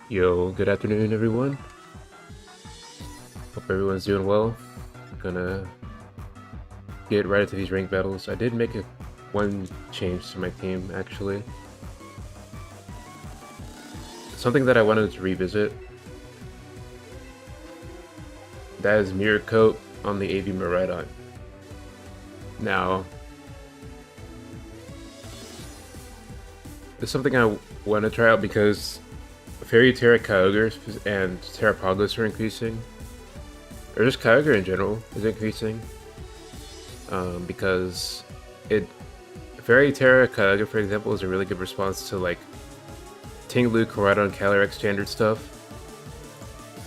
Yo, good afternoon everyone. Hope everyone's doing well. I'm gonna get right into these ranked battles. I did make one change to my team actually. Something that I wanted to revisit. That is Mirror Coat on the AV Miraidon. Now, it's something I want to try out because Fairy Terra Kyogre and Terrapagos are increasing. Or just Kyogre in general is increasing. Because Fairy Terra Kyogre, for example, is a really good response to like Tinglu, Koraidon, Calyrex standard stuff.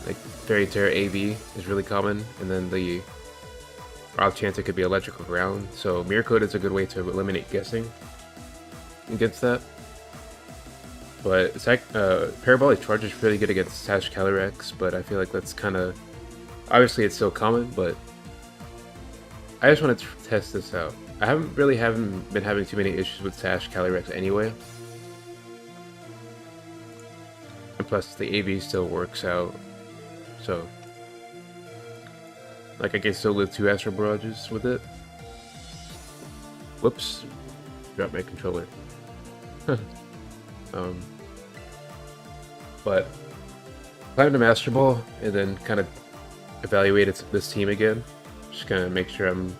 Like Fairy Terra AV is really common, and then the off chance it could be Electrical Ground. So Mirror Coat is a good way to eliminate guessing against that. But it's like Parabolic Charge is really good against Sash Calyrex, but I feel like that's kind of obviously it's still common, but I just want to test this out. I haven't been having too many issues with Sash Calyrex anyway. And plus the AV still works out. So like I can still live 2 Astral Barrages with it. Whoops. Dropped my controller. But plan to Master Ball and then kind of evaluate this team again. Just gonna make sure I'm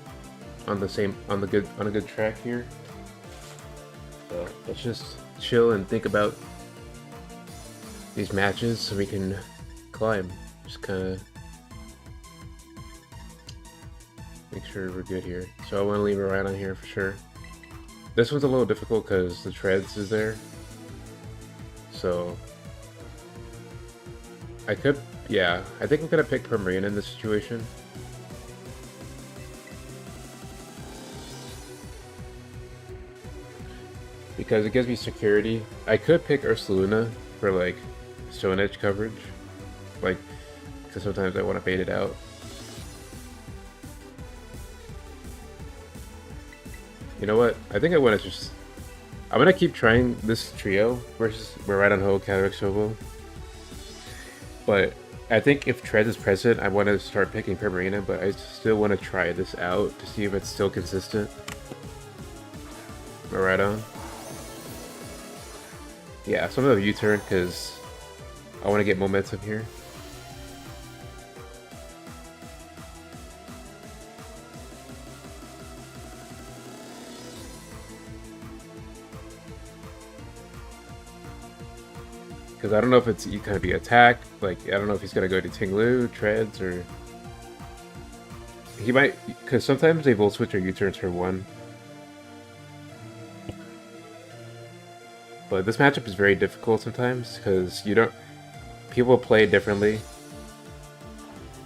on a good track here. So let's just chill and think about these matches so we can climb. Just kind of make sure we're good here. So I want to leave it right on here for sure. This one's a little difficult because the treads is there. So I think I'm gonna pick Permarina in this situation. Because it gives me security. I could pick Ursaluna for like Stone Edge coverage. Like, because sometimes I want to bait it out. You know what? I think I want to I'm gonna keep trying this trio versus Miraidon Ho, Calyrex Hobo. But I think if Tread is present, I want to start picking Permarina, but I still want to try this out to see if it's still consistent. Miraidon. Yeah, so I'm gonna U-turn because I want to get momentum here. Because I don't know if it's gonna be attack, like I don't know if he's gonna go to Tinglu, Treads, or he might, because sometimes they Volt Switch or U-turn turn 1. But this matchup is very difficult sometimes because people play differently.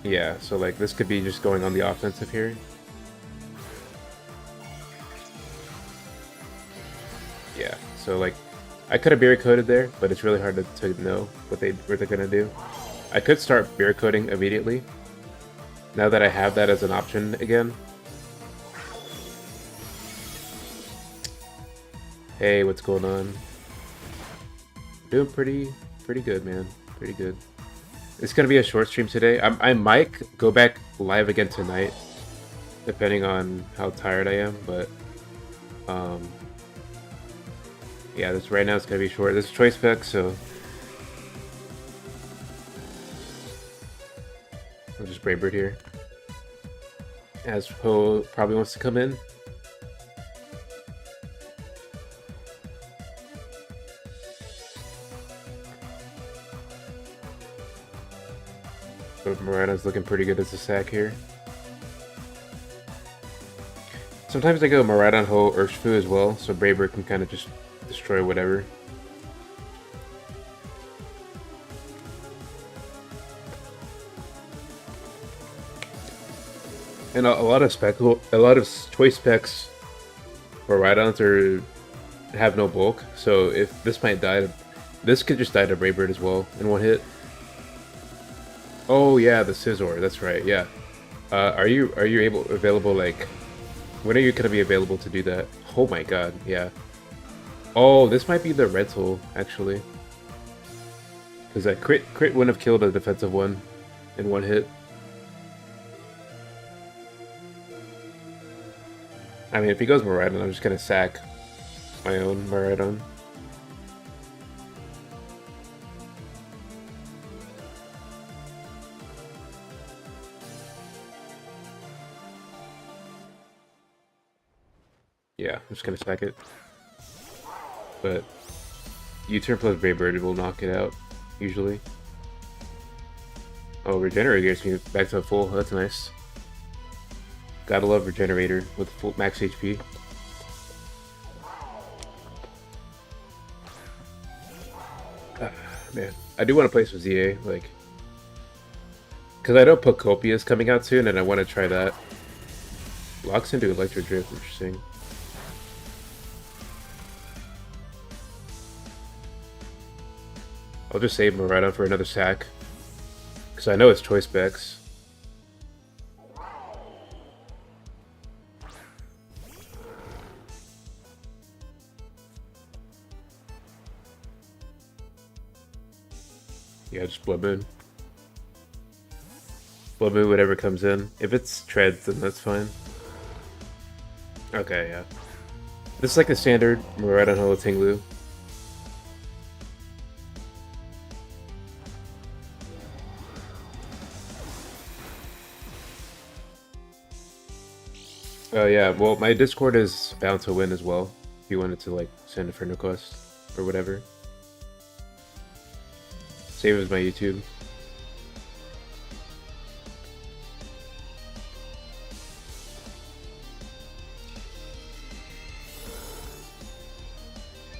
Yeah, so like this could be just going on the offensive here. Yeah, so like I could have Barrier Coated there, but it's really hard to know what they're gonna do. I could start Barrier Coating immediately, now that I have that as an option again. Hey, what's going on? Doing pretty good, man. Pretty good. It's gonna be a short stream today. I might go back live again tonight, depending on how tired I am, but yeah, right now it's gonna be short. This is choice spec, so I'll just Braybird here. As Poe probably wants to come in. But Miraidon's looking pretty good as a sack here. Sometimes I go Miraidon Ho Urshifu as well, so Braybird can kind of just destroy whatever. And a lot of choice specs for Rhydons have no bulk, so if this might die, this could just die to Braybird as well in one hit. Oh yeah, the Scizor. That's right. Yeah. Are you available like when are you gonna be available to do that? Oh my god. Yeah. Oh, this might be the rental actually, because that crit wouldn't have killed a defensive one in one hit. I mean, if he goes Miraidon, I'm just gonna sack my own Miraidon. Yeah, I'm just gonna sack it. But U-turn plus Brave Bird will knock it out, usually. Oh, Regenerator gets me back to full. That's nice. Gotta love Regenerator with full max HP. Man, I do want to play some ZA, like, because I know Pokopia is coming out soon, and I want to try that. Locks into Electro Drift, interesting. I'll just save Miraidon for another sack, because I know it's choice specs. Yeah, just Blood Moon. Blood Moon, whatever comes in. If it's treads, then that's fine. Okay, yeah. This is like the standard Miraidon Holo Tinglu. Yeah, well, my Discord is bound to win as well. If you wanted to, like, send a friend request or whatever. Same as my YouTube.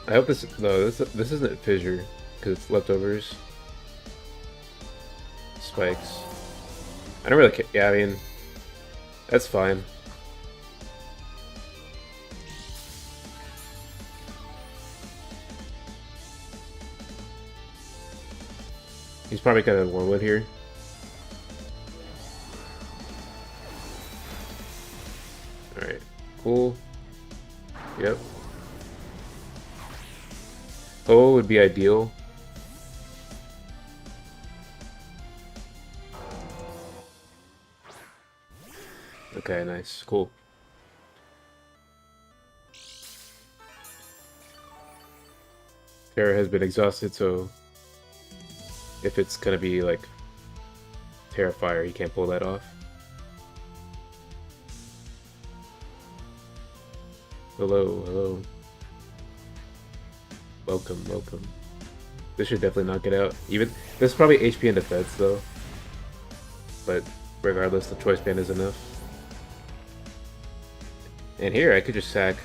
I hope this, no, this isn't Fissure, because it's leftovers. Spikes. I don't really care, yeah, I mean, that's fine. He's probably gonna Wormwood here. Alright, cool. Yep. Oh, would be ideal. Okay, nice. Cool. Terra has been exhausted, so if it's gonna be like Terra Fire, he can't pull that off. Hello, hello. Welcome, welcome. This should definitely knock it out. Even this is probably HP and defense though. But regardless, the choice band is enough. And here I could just sack.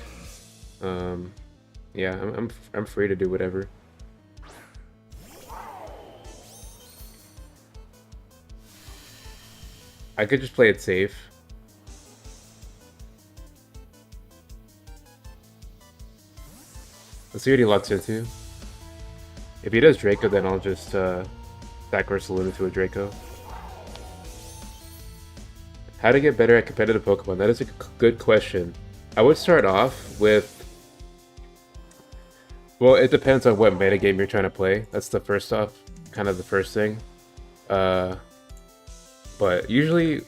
Yeah, I'm free to do whatever. I could just play it safe. Let's see what he locks into. If he does Draco, then I'll just sack Ursaluna to a Draco. How to get better at competitive Pokemon? That is a good question. I would start off with... Well, it depends on what metagame you're trying to play. That's the first off, kind of the first thing. But usually...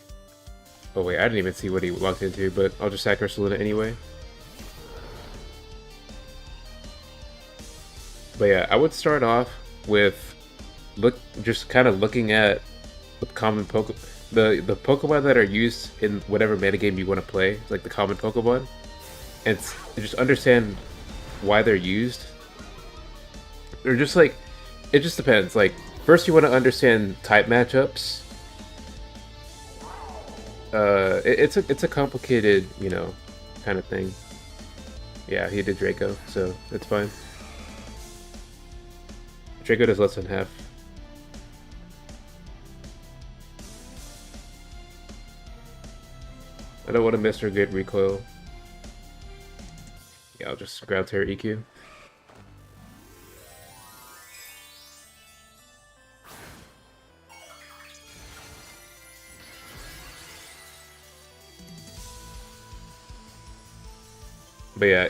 Oh wait, I didn't even see what he locked into, but I'll just sack Ursaluna anyway. But yeah, I would start off with just kind of looking at the common the Pokemon that are used in whatever metagame you want to play, like the common Pokemon, and just understand why they're used. They're just like, it just depends. Like, first you want to understand type matchups. It's a complicated, you know, kind of thing. Yeah, he did Draco, so it's fine. Draco does less than half. I don't want to miss her good recoil. Yeah, I'll just grab Terra EQ. But yeah,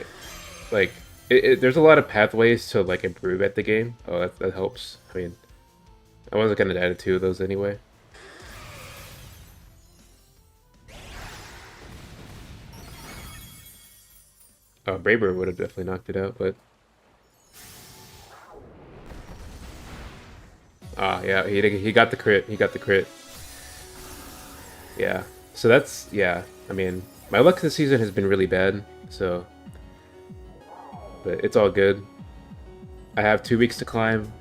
like there's a lot of pathways to like improve at the game. Oh, that helps. I mean, I wasn't gonna add 2 of those anyway. Oh, Braber would have definitely knocked it out, but yeah, he got the crit. He got the crit. Yeah. So that's yeah. I mean, my luck this season has been really bad. So, but it's all good. I have 2 weeks to climb.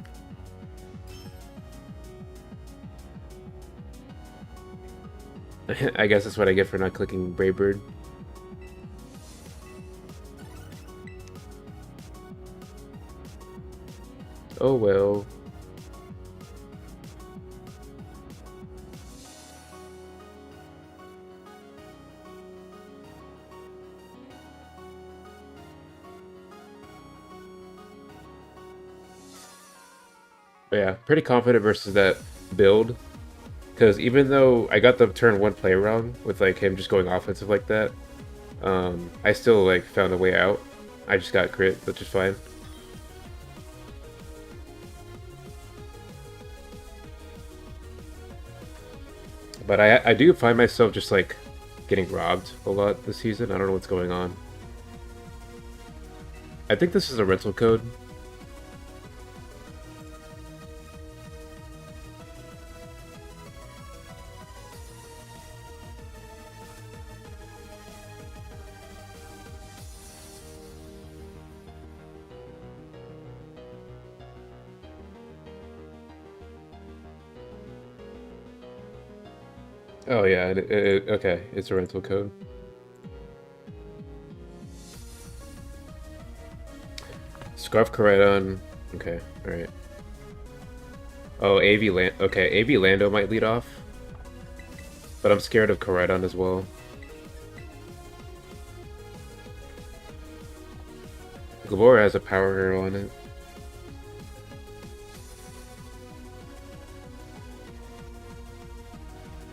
I guess that's what I get for not clicking Braybird. Oh well. But yeah, pretty confident versus that build. Because even though I got the turn 1 play wrong with like him just going offensive like that, I still like found a way out. I just got crit, which is fine. But I do find myself just like getting robbed a lot this season. I don't know what's going on. I think this is a rental code. Oh yeah, okay, it's a rental code. Scarf Coridon. Okay, alright. Oh, AV Land. Okay, AV Lando might lead off. But I'm scared of Coridon as well. Glabora has a power arrow on it.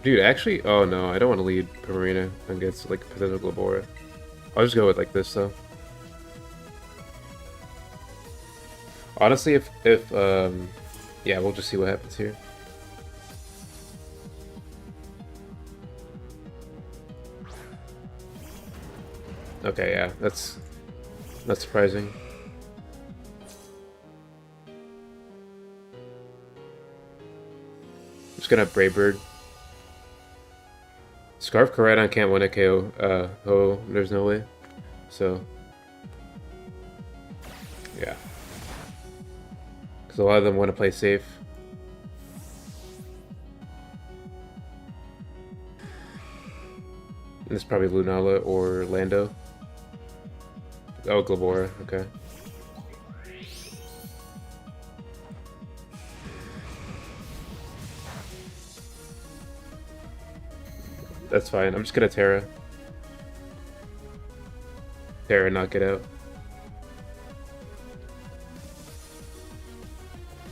Dude, actually, oh no, I don't want to lead Primarina against like potential Glabora. I'll just go with like this though. Honestly, if yeah, we'll just see what happens here. Okay, yeah, that's not surprising. Just gonna Brave Bird. Scarf Coridon can't win a KO. Oh, there's no way. So, yeah. Because a lot of them want to play safe. And this is probably Lunala or Lando. Oh, Glabora, okay. That's fine. I'm just gonna Terra. Terra, knock it out.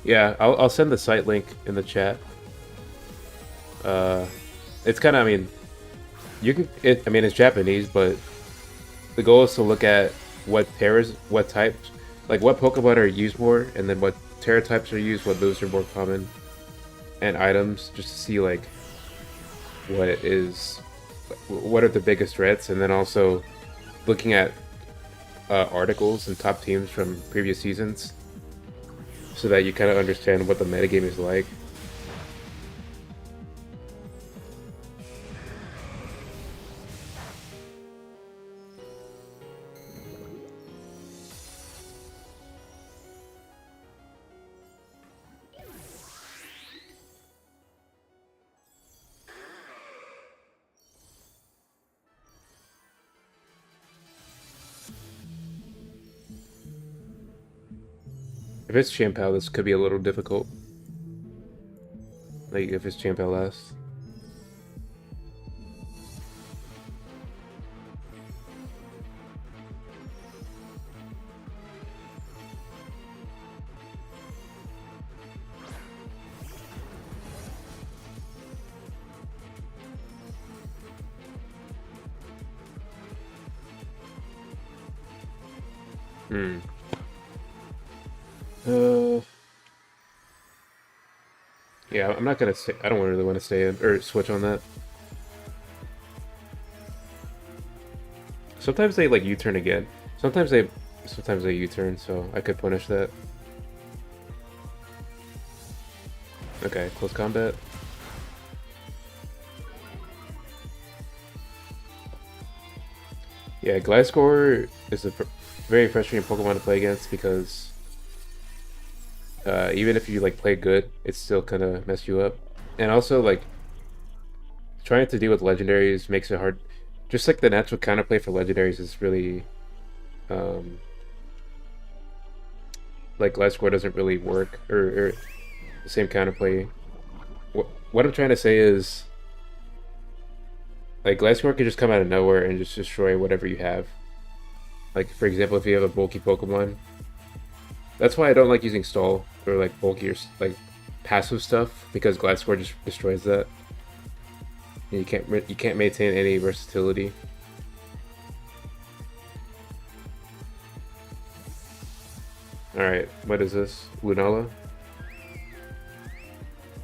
Yeah, I'll send the site link in the chat. It's kind of, I mean, you can. I mean, it's Japanese, but the goal is to look at what Terras, what types, like what Pokemon are used more, and then what Terra types are used, what moves are more common, and items, just to see like what are the biggest threats, and then also looking at articles and top teams from previous seasons, so that you kind of understand what the metagame is like. If it's Champal, this could be a little difficult. Like, if it's Champal last. Hmm. Uh, yeah, I'm not gonna say. I don't really want to stay in or switch on that. Sometimes they like U-turn again. Sometimes they U-turn, so I could punish that. Okay, close combat. Yeah, Gliscor is a very frustrating Pokemon to play against because even if you like play good, it's still kind of mess you up. And also like trying to deal with legendaries makes it hard. Just like the natural counterplay for legendaries is really um, like Gliscor doesn't really work or the same counterplay. What I'm trying to say is like Gliscor can just come out of nowhere and just destroy whatever you have. Like for example, if you have a bulky Pokemon, that's why I don't like using stall or like bulky or like passive stuff because Gliscor just destroys that. And you can't maintain any versatility. All right, what is this? Lunala?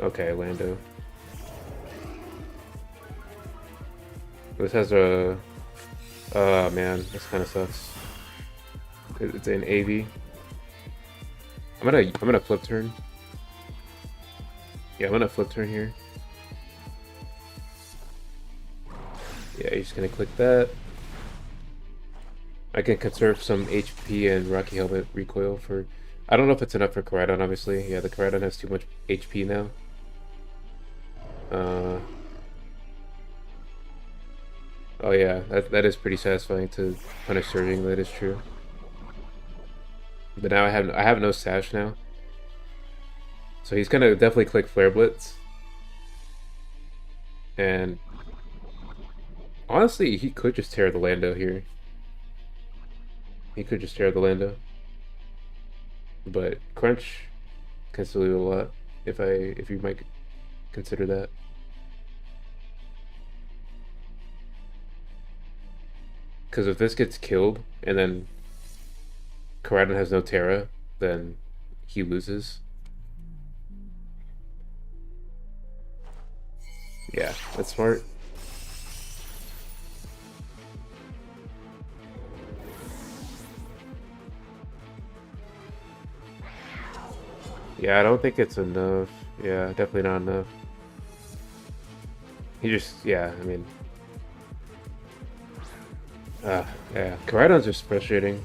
Okay, Lando. This has a. Oh man, this kind of sucks. It's an AV. I'm gonna flip turn. Yeah, I'm gonna flip turn here. Yeah, you're just gonna click that. I can conserve some HP and Rocky Helmet recoil for. I don't know if it's enough for Koraidon, obviously. Yeah, the Koraidon has too much HP now. Oh yeah, that is pretty satisfying to punish surging. That is true. But now I have no sash now, so he's gonna definitely click Flare Blitz. And honestly, he could just tear the Lando here. He could just tear the Lando. But Crunch can still do a lot if you might consider that. Because if this gets killed and then Koraidon has no Terra, then he loses. Yeah, that's smart. Yeah, I don't think it's enough. Yeah, definitely not enough. He just, yeah, I mean... yeah, Koraidon's just frustrating.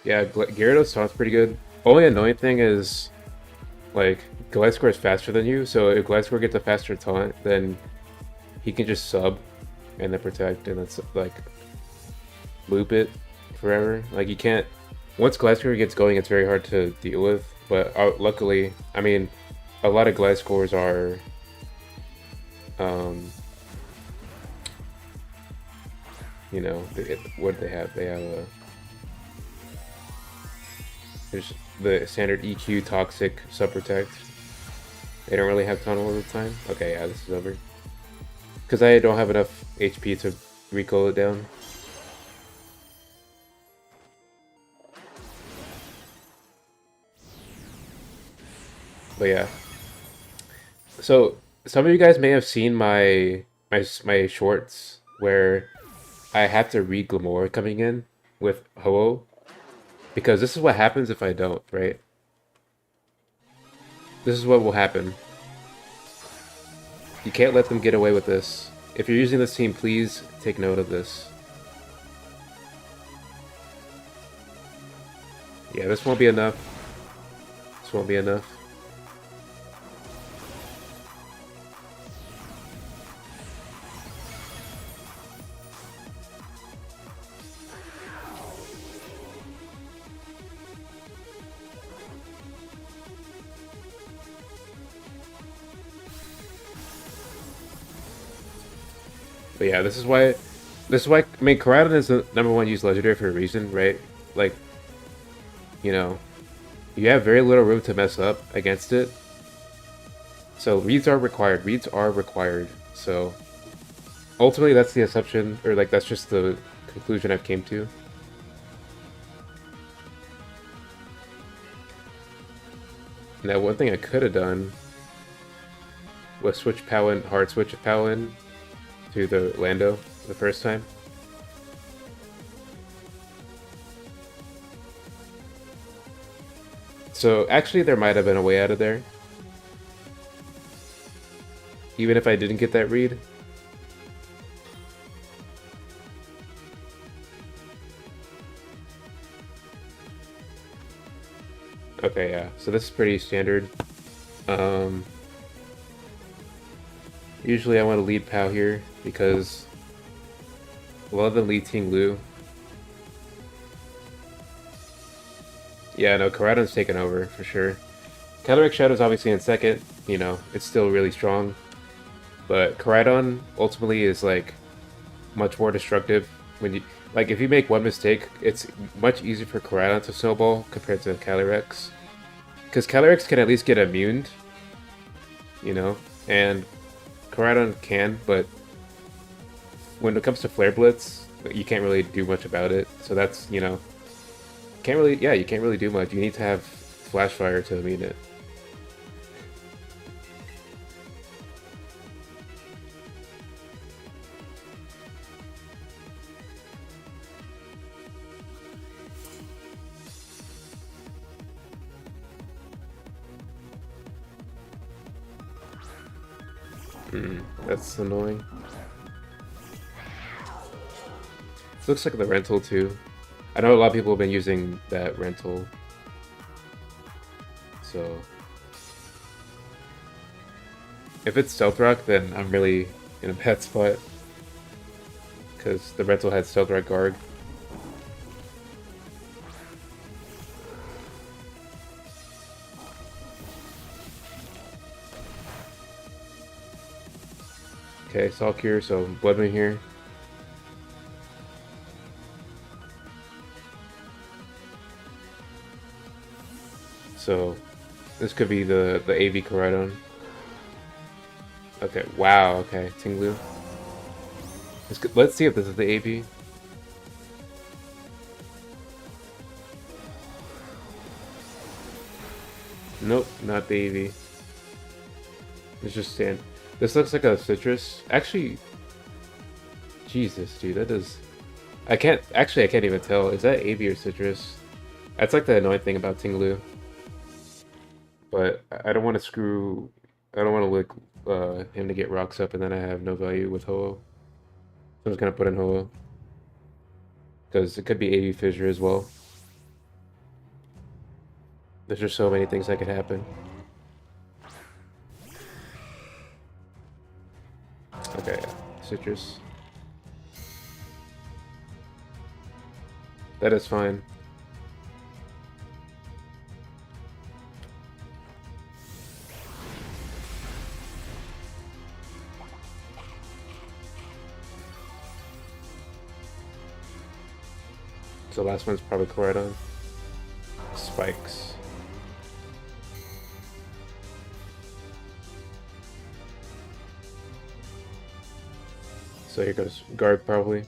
Yeah, Gyarados sounds pretty good. Only annoying thing is, like, Gliscor is faster than you, so if Gliscor gets a faster taunt, then he can just sub and then protect, and that's like loop it forever. Like you can't. Once Gliscor gets going, it's very hard to deal with. But luckily, I mean, a lot of Gliscors are, you know, what do they have? They have a. There's the standard EQ, Toxic, Sub Protect. They don't really have tunnel all the time. Okay, yeah, this is over. Because I don't have enough HP to recoil it down. But yeah. So some of you guys may have seen my shorts where I have to read Glamour coming in with Ho-Oh. Because this is what happens if I don't, right? This is what will happen. You can't let them get away with this. If you're using this team, please take note of this. Yeah, this won't be enough. This won't be enough. But yeah, this is why I mean Koraidon is the #1 used legendary for a reason, right? Like, you know, you have very little room to mess up against it. So reads are required. Reads are required. So ultimately, that's the assumption, or like that's just the conclusion I've came to. Now, one thing I could have done was switch Powin, hard switch Powin to the Lando the first time. So actually, there might have been a way out of there. Even if I didn't get that read. Okay, yeah. So this is pretty standard. Usually I want to lead Pow here because a lot of them lead Ting Lu. Yeah, no, Karadon's taken over for sure. Calyrex Shadow's obviously in second. You know, it's still really strong. But Karadon ultimately is like much more destructive when you like if you make one mistake, it's much easier for Karadon to snowball compared to Calyrex. Because Calyrex can at least get immuned, you know, and Karadon can, but when it comes to Flare Blitz, you can't really do much about it. So that's, you know, can't really, yeah, you can't really do much. You need to have Flash Fire to immune it. That's annoying. This looks like the rental too. I know a lot of people have been using that rental. So if it's Stealth Rock, then I'm really in a bad spot. Because the rental had Stealth Rock Guard. Okay, Salk here, so Blood Moon here. So this could be the AV Koraidon. Okay, wow, okay, Ting Lu. Let's see if this is the AV. Nope, not the AV. It's just stand. This looks like a citrus. Actually, Jesus, dude, that does. I can't even tell. Is that AV or citrus? That's like the annoying thing about Ting Lu. But I don't want to screw. I don't want to look him to get rocks up, and then I have no value with Ho-Oh. So I'm just gonna put in Ho-Oh because it could be AV Fissure as well. There's just so many things that could happen. Okay, citrus. That is fine. So the last one's probably Koraidon. Spikes. So here goes guard probably.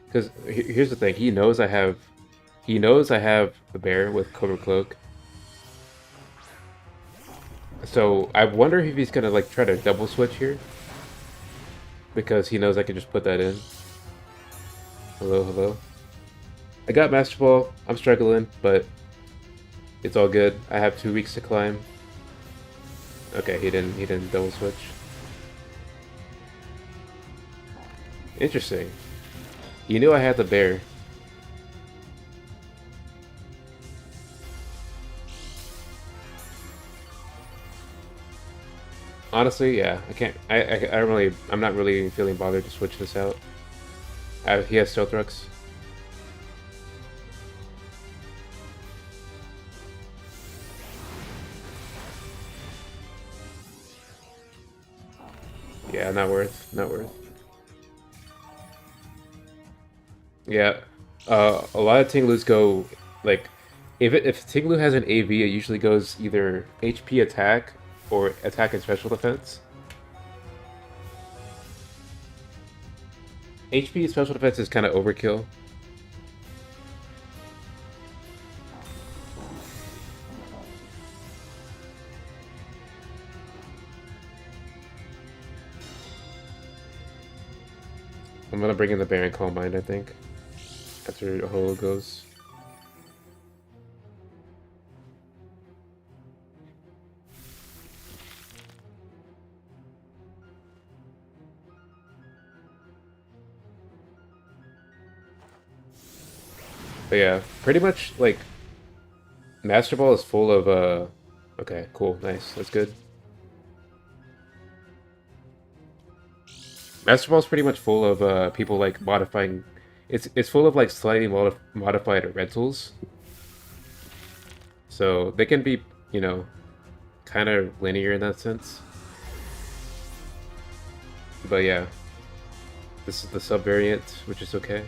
Because here's the thing, he knows I have the bear with Cobra Cloak. So I wonder if he's gonna like try to double switch here. Because he knows I can just put that in. Hello, hello. I got Master Ball, I'm struggling, but it's all good. I have 2 weeks to climb. Okay, he didn't double switch. Interesting. You knew I had the bear. Honestly, yeah, I can't. I'm not really feeling bothered to switch this out. He has Stealth Rocks. Yeah, not worth. Not worth. Yeah, a lot of Tinglus go like if Tinglu has an AV, it usually goes either HP attack or attack and special defense. HP special defense is kind of overkill. I'm gonna bring in the Baron Calm Mind, I think, after Holo goes. But yeah, pretty much, like, Master Ball is full of, okay, cool, nice, that's good. Master Ball is pretty much full of, people, like, modifying... It's full of, like, slightly modified rentals. So, they can be, you know, kind of linear in that sense. But yeah, this is the sub-variant, which is okay.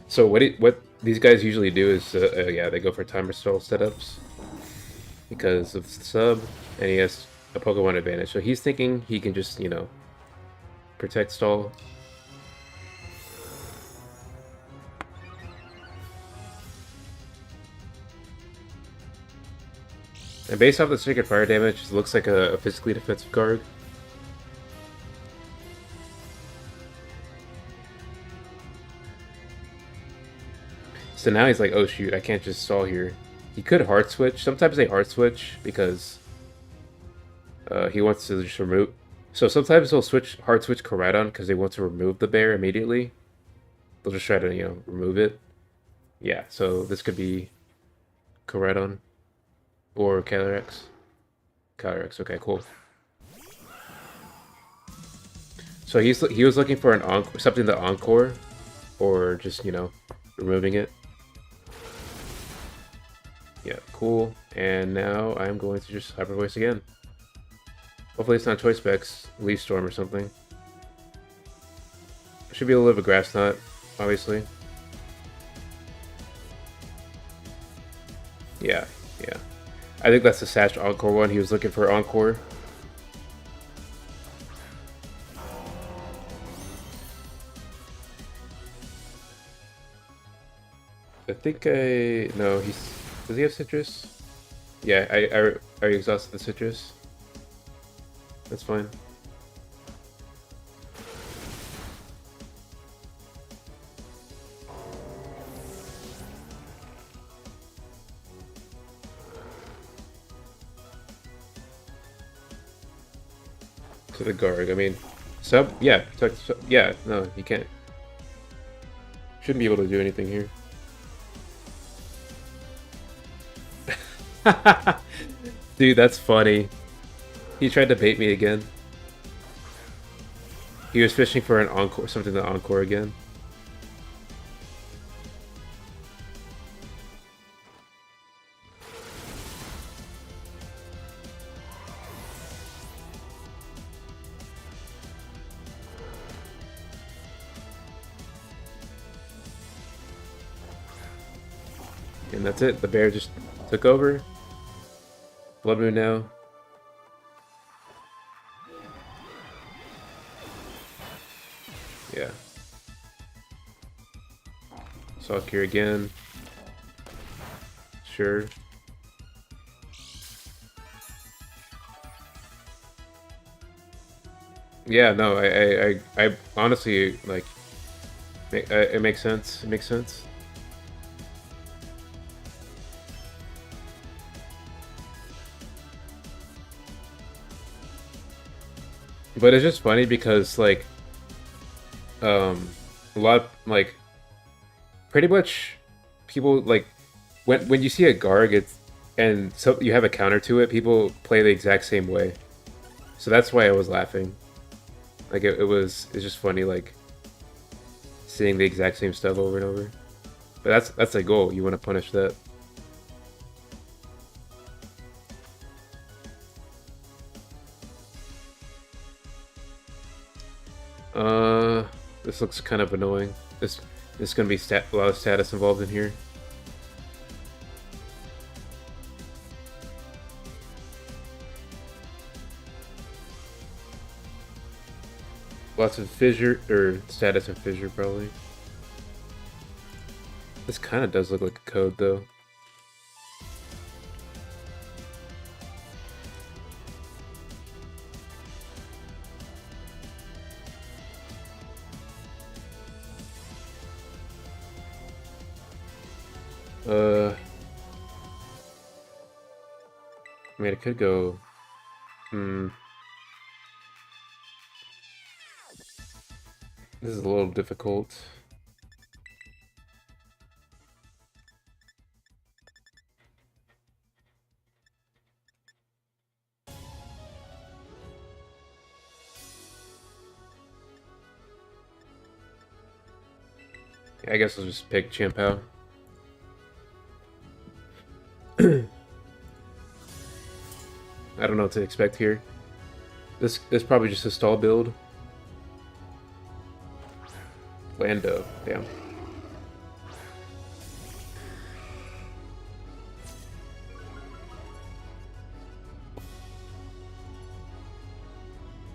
So what these guys usually do is, yeah, they go for timer stall setups because of the sub, and he has a Pokemon advantage. So he's thinking he can just, you know, protect stall. And based off the Sacred Fire damage, it looks like a physically defensive guard. So now he's like, oh shoot, I can't just stall here. He could hard switch. Sometimes they hard switch because he wants to just remove. So sometimes they'll hard switch Koraidon because they want to remove the bear immediately. They'll just try to, you know, remove it. Yeah, so this could be Koraidon or Calyrex. Calyrex, okay, cool. So he was looking for an something to encore, or just, you know, removing it. Yeah, cool. And now I'm going to just Hyper Voice again. Hopefully it's not Choice Specs, Leaf Storm or something. Should be a little bit of a Grass Knot, obviously. Yeah, yeah. I think that's the Sash Encore one. He was looking for Encore. I think no, does he have citrus? Yeah, I already exhausted the citrus. That's fine. To the Garg, I mean, sub? Yeah, yeah, no, he can't. Shouldn't be able to do anything here. Dude, that's funny. He tried to bait me again. He was fishing for an encore, something to encore again. And that's it. The bear just took over. Blood Moon now. Yeah. Sock here again. Sure. Yeah, no, I honestly, like, it makes sense. It makes sense. But it's just funny because, like, a lot of, like, pretty much people, like, when you see a Garg, and so you have a counter to it, people play the exact same way. So that's why I was laughing. Like, it's just funny, like, seeing the exact same stuff over and over. But that's the goal. You want to punish that. This looks kind of annoying. This is going to be a lot of status involved in here. Lots of fissure, or status and fissure probably. This kind of does look like a code though. I mean, it could go. This is a little difficult. Yeah, I guess I'll just pick Champao. I don't know what to expect here. This is probably just a stall build. Lando, damn.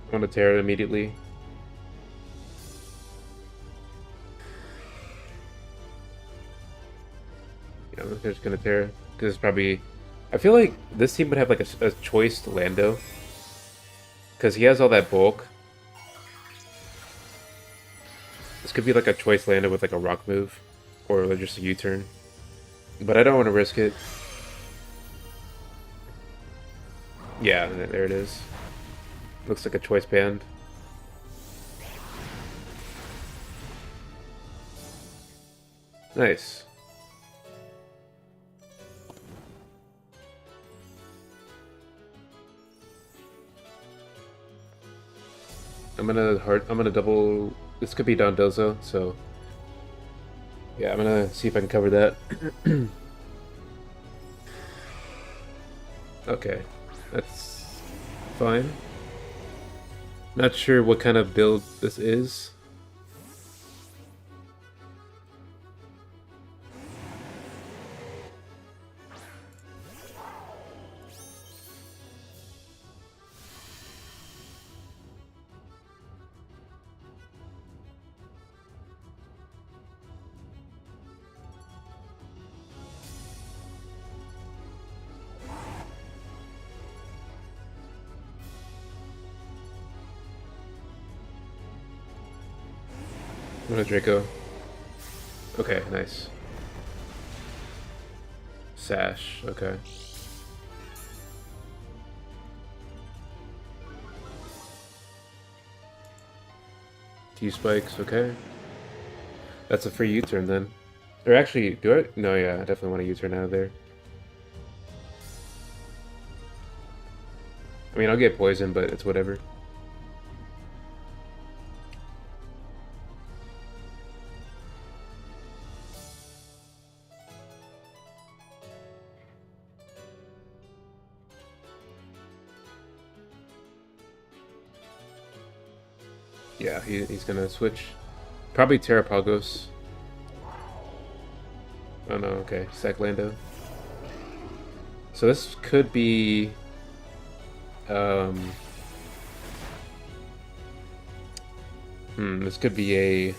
I want to tear it immediately. Yeah, I'm just gonna tear because it's probably. I feel like this team would have like a choice to Lando because he has all that bulk. This could be like a choice Lando with like a rock move or just a U-turn, but I don't want to risk it. Yeah, there it is. Looks like a choice band. Nice. I'm gonna double. This could be Dondozo, so yeah, I'm gonna see if I can cover that. Okay, that's fine. Not sure what kind of build this is. I'm gonna Draco. Okay, nice. Sash, okay. T-spikes, okay. That's a free U-turn then. Or actually, do I? No, yeah, I definitely want a U-turn out of there. I mean, I'll get poisoned, but it's whatever. Yeah, he's gonna switch. Probably Terrapagos. Oh no, okay. Sack Lando. So this could be... this could be a...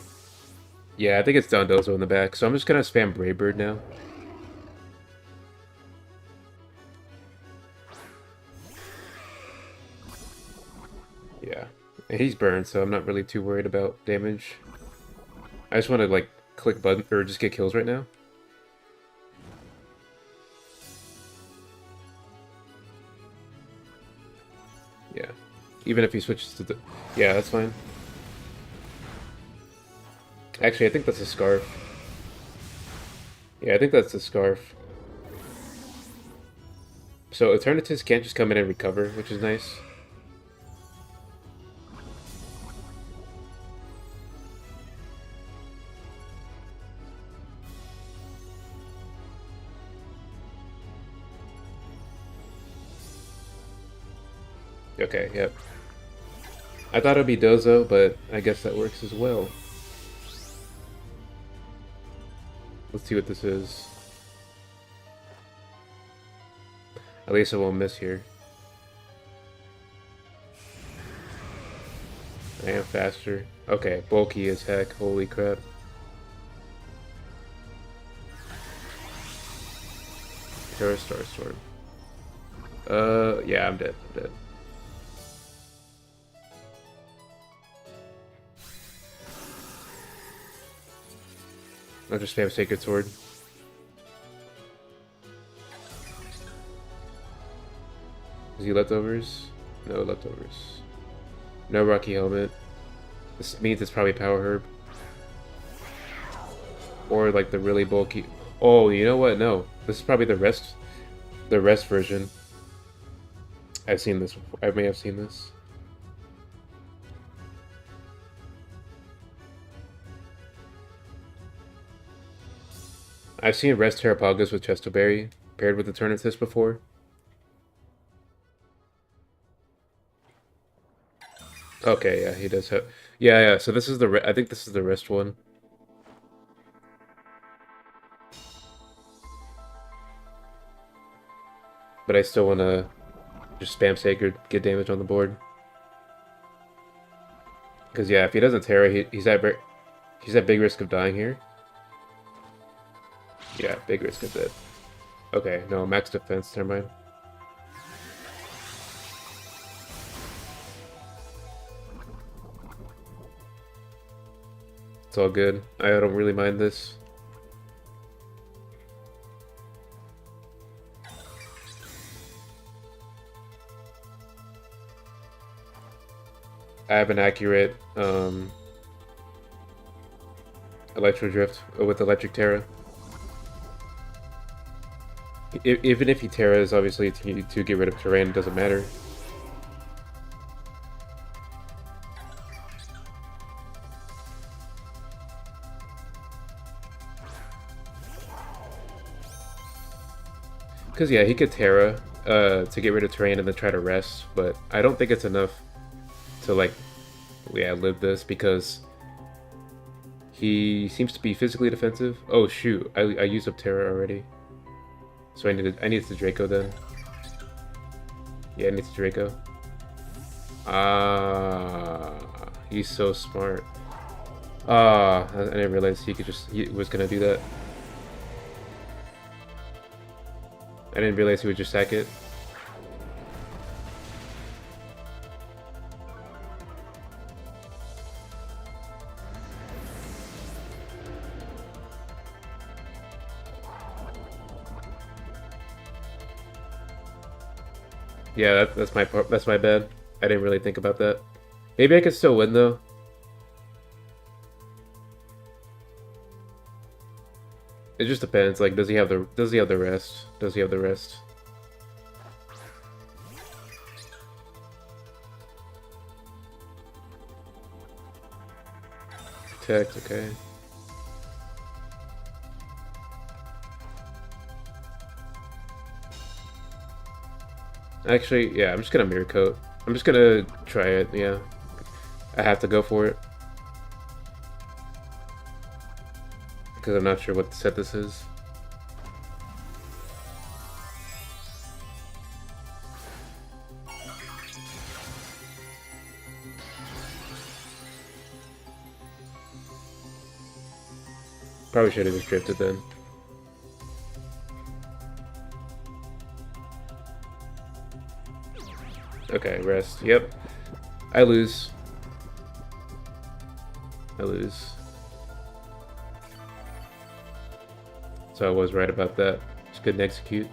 Yeah, I think it's Dondozo in the back, so I'm just gonna spam Brave Bird now. Yeah. He's burned, so I'm not really too worried about damage. I just want to, like, click button, or just get kills right now. Yeah. Even if he switches to the... Yeah, that's fine. Actually, I think that's a Scarf. Yeah, I think that's a Scarf. So Eternatus can't just come in and recover, which is nice. Okay, yep. I thought it would be Dozo, but I guess that works as well. Let's see what this is. At least I won't miss here. I am faster. Okay, bulky as heck. Holy crap. Terra Star Storm. Yeah, I'm dead. I'm dead. I'll just spam Sacred Sword. Is he leftovers? No leftovers. No Rocky Helmet. This means it's probably Power Herb. Or like the really bulky... Oh, you know what? No. This is probably the rest version. I've seen this before. I may have seen this. I've seen Rest Terrapagas with Chestoberry paired with the Turnitis before. Okay, yeah, he does have... Yeah, so this is the... I think this is the Rest one. But I still want to just spam Sacred, get damage on the board. Because, yeah, if he doesn't Terra, he's at big risk of dying here. Yeah, big risk of dead. Okay, no, max defense, never mind. It's all good. I don't really mind this. I have an accurate Electro Drift with Electric Terra. Even if he Terras, obviously to get rid of terrain, doesn't matter. Because, yeah, he could Terra to get rid of terrain and then try to rest, but I don't think it's enough to, like, yeah, live this, because he seems to be physically defensive. Oh, shoot. I used up Terra already. So I need the Draco then. Yeah, I need the Draco. Ah, he's so smart. Ah, I didn't realize he was gonna do that. I didn't realize he would just sack it. Yeah, that's my part. That's my bad. I didn't really think about that. Maybe I could still win though. It just depends. Like, does he have the rest? Does he have the rest? Protect, okay. Actually, yeah, I'm just gonna Mirror Coat. I'm just gonna try it, yeah. I have to go for it. Because I'm not sure what set this is. Probably should have just drifted then. Okay, rest. Yep. I lose. So I was right about that. Just couldn't execute.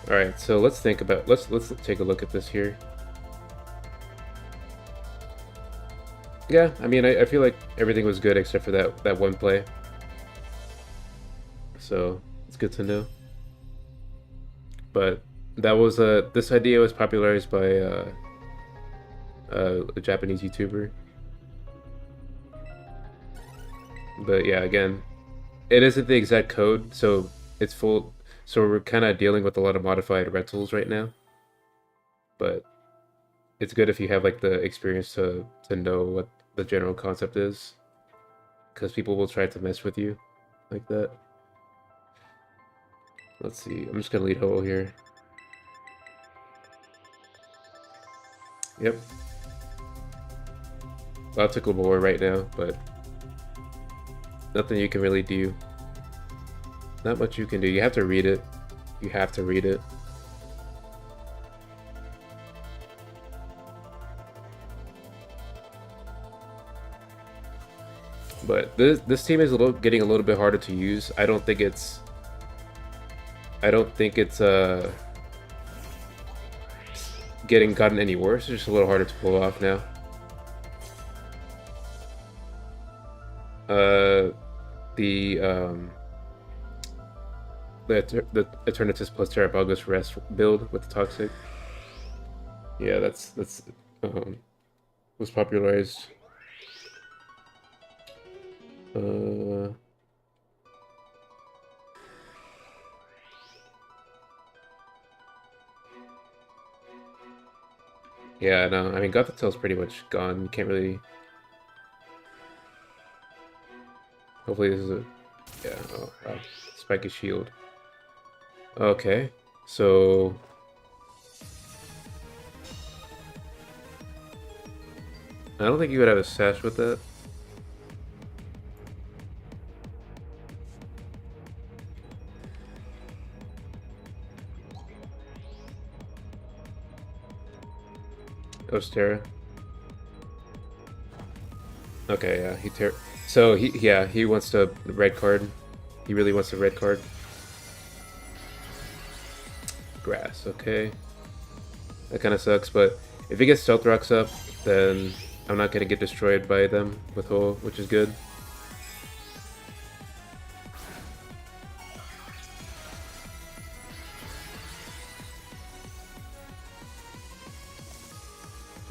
Alright, so let's think about let's take a look at this here. Yeah, I mean I feel like everything was good except for that one play. So it's good to know. But that was this idea was popularized by a Japanese YouTuber. But yeah, again, it isn't the exact code, so it's full. So we're kind of dealing with a lot of modified rentals right now. But it's good if you have like the experience to know the general concept is, because people will try to mess with you like that. Let's see. I'm just gonna lead Ho here. Yep. Optical bore right now, but nothing you can really do. Not much you can do. You have to read it. You have to read it. But this team is getting a little bit harder to use. I don't think it's gotten any worse. It's just a little harder to pull off now. The Eternatus plus Terrabugos rest build with the Toxic. Yeah, that's was popularized. Yeah, no, I mean, Gothitail's pretty much gone. You can't really... Hopefully this is a... Yeah, oh, wow. Spiky Shield. Okay, so... I don't think you would have a sash with that. Ostera. Okay, yeah, so he wants the red card. He really wants the red card. Grass, okay. That kind of sucks, but if he gets Stealth Rocks up, then I'm not gonna get destroyed by them with Ho, which is good.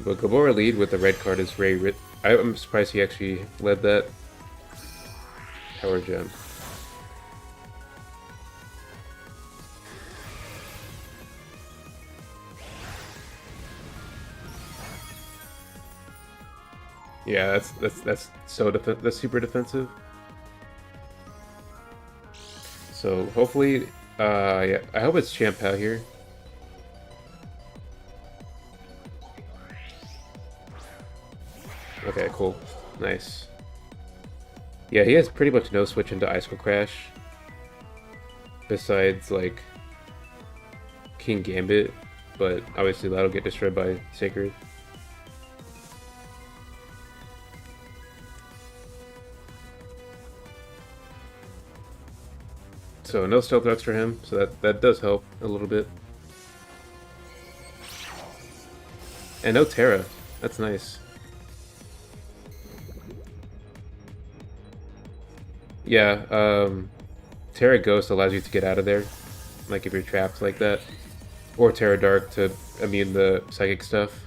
But Gabora lead with the red card is very... I'm surprised he actually led that. Power Gem. Yeah, that's super defensive. So hopefully, yeah, I hope it's Champao here. Okay, cool. Nice. Yeah, he has pretty much no switch into Icicle Crash. Besides, like, King Gambit. But obviously that'll get destroyed by Sacred. So no Stealth Rocks for him, so that does help a little bit. And no Terra. That's nice. Yeah, Terra Ghost allows you to get out of there, like if you're trapped like that. Or Terra Dark to immune the psychic stuff.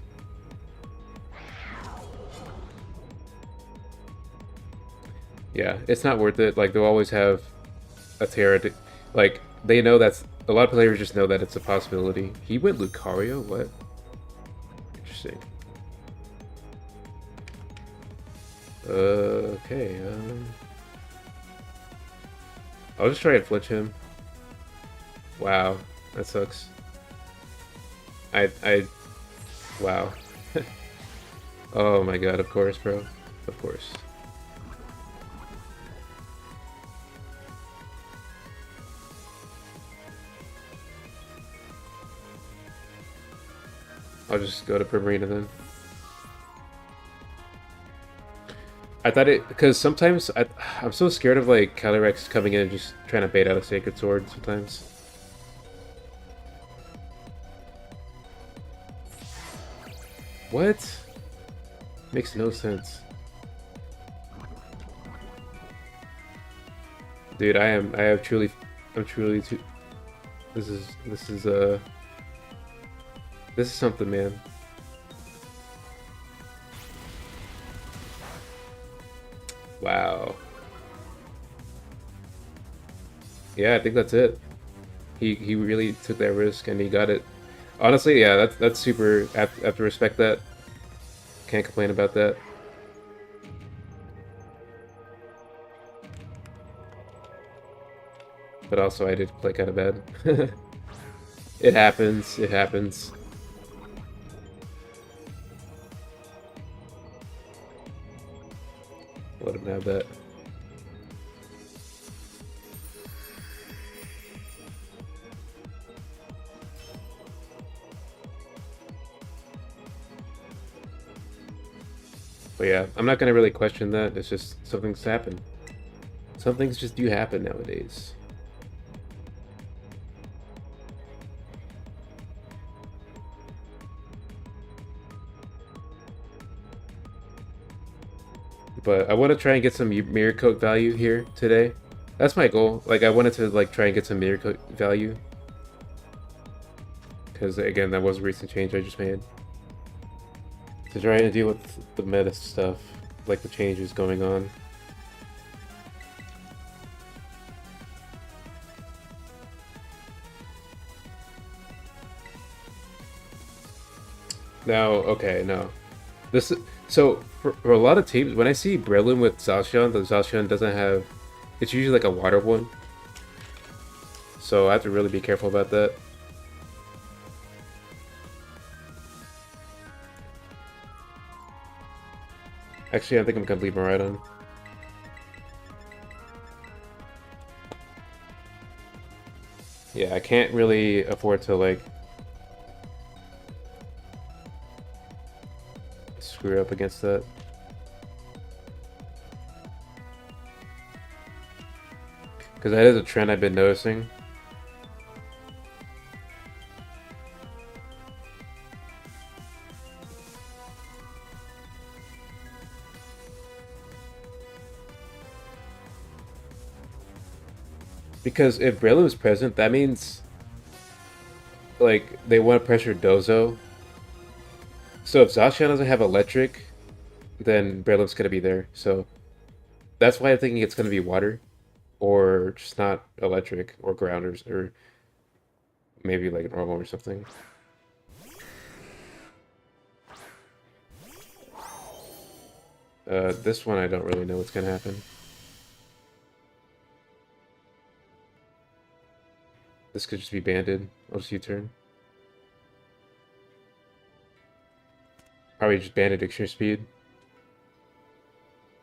Yeah, it's not worth it. Like, they'll always have a Terra to, like, they know that's... A lot of players just know that it's a possibility. He went Lucario? What? Interesting. Okay, I'll just try and flinch him. Wow, that sucks. Wow. Oh my god, of course, bro. Of course. I'll just go to Primarina then. I thought it, because sometimes I'm so scared of like Calyrex coming in and just trying to bait out a Sacred Sword sometimes. What? Makes no sense. Dude, I'm truly too... This is something, man. Wow. Yeah, I think that's it. He really took that risk and he got it. Honestly, yeah, that's super. I have to respect that. Can't complain about that. But also I did play kind of bad. It happens, it happens. Let him have that. But yeah, I'm not gonna really question that. It's just something's happened. Some things just do happen nowadays. But I want to try and get some mirror coat value here today. That's my goal. Like I wanted to like try and get some mirror coat value. Because again, that was a recent change I just made. To try and deal with the meta stuff, like the changes going on. Now, okay, no. This so for a lot of teams, when I see Breloom with Zacian, the Zacian doesn't have. It's usually like a water one. So I have to really be careful about that. Actually, I think I'm gonna leave Miraidon. Yeah, I can't really afford to like screw up against that. Because that is a trend I've been noticing. Because if Breloom is present, that means like they want to pressure Dozo. So if Zacian doesn't have electric, then Breloom's gonna be there. So that's why I'm thinking it's gonna be water, or just not electric or grounders, or maybe like normal or something. This one I don't really know what's gonna happen. This could just be banded. I'll just U-turn. Probably just banded extreme speed.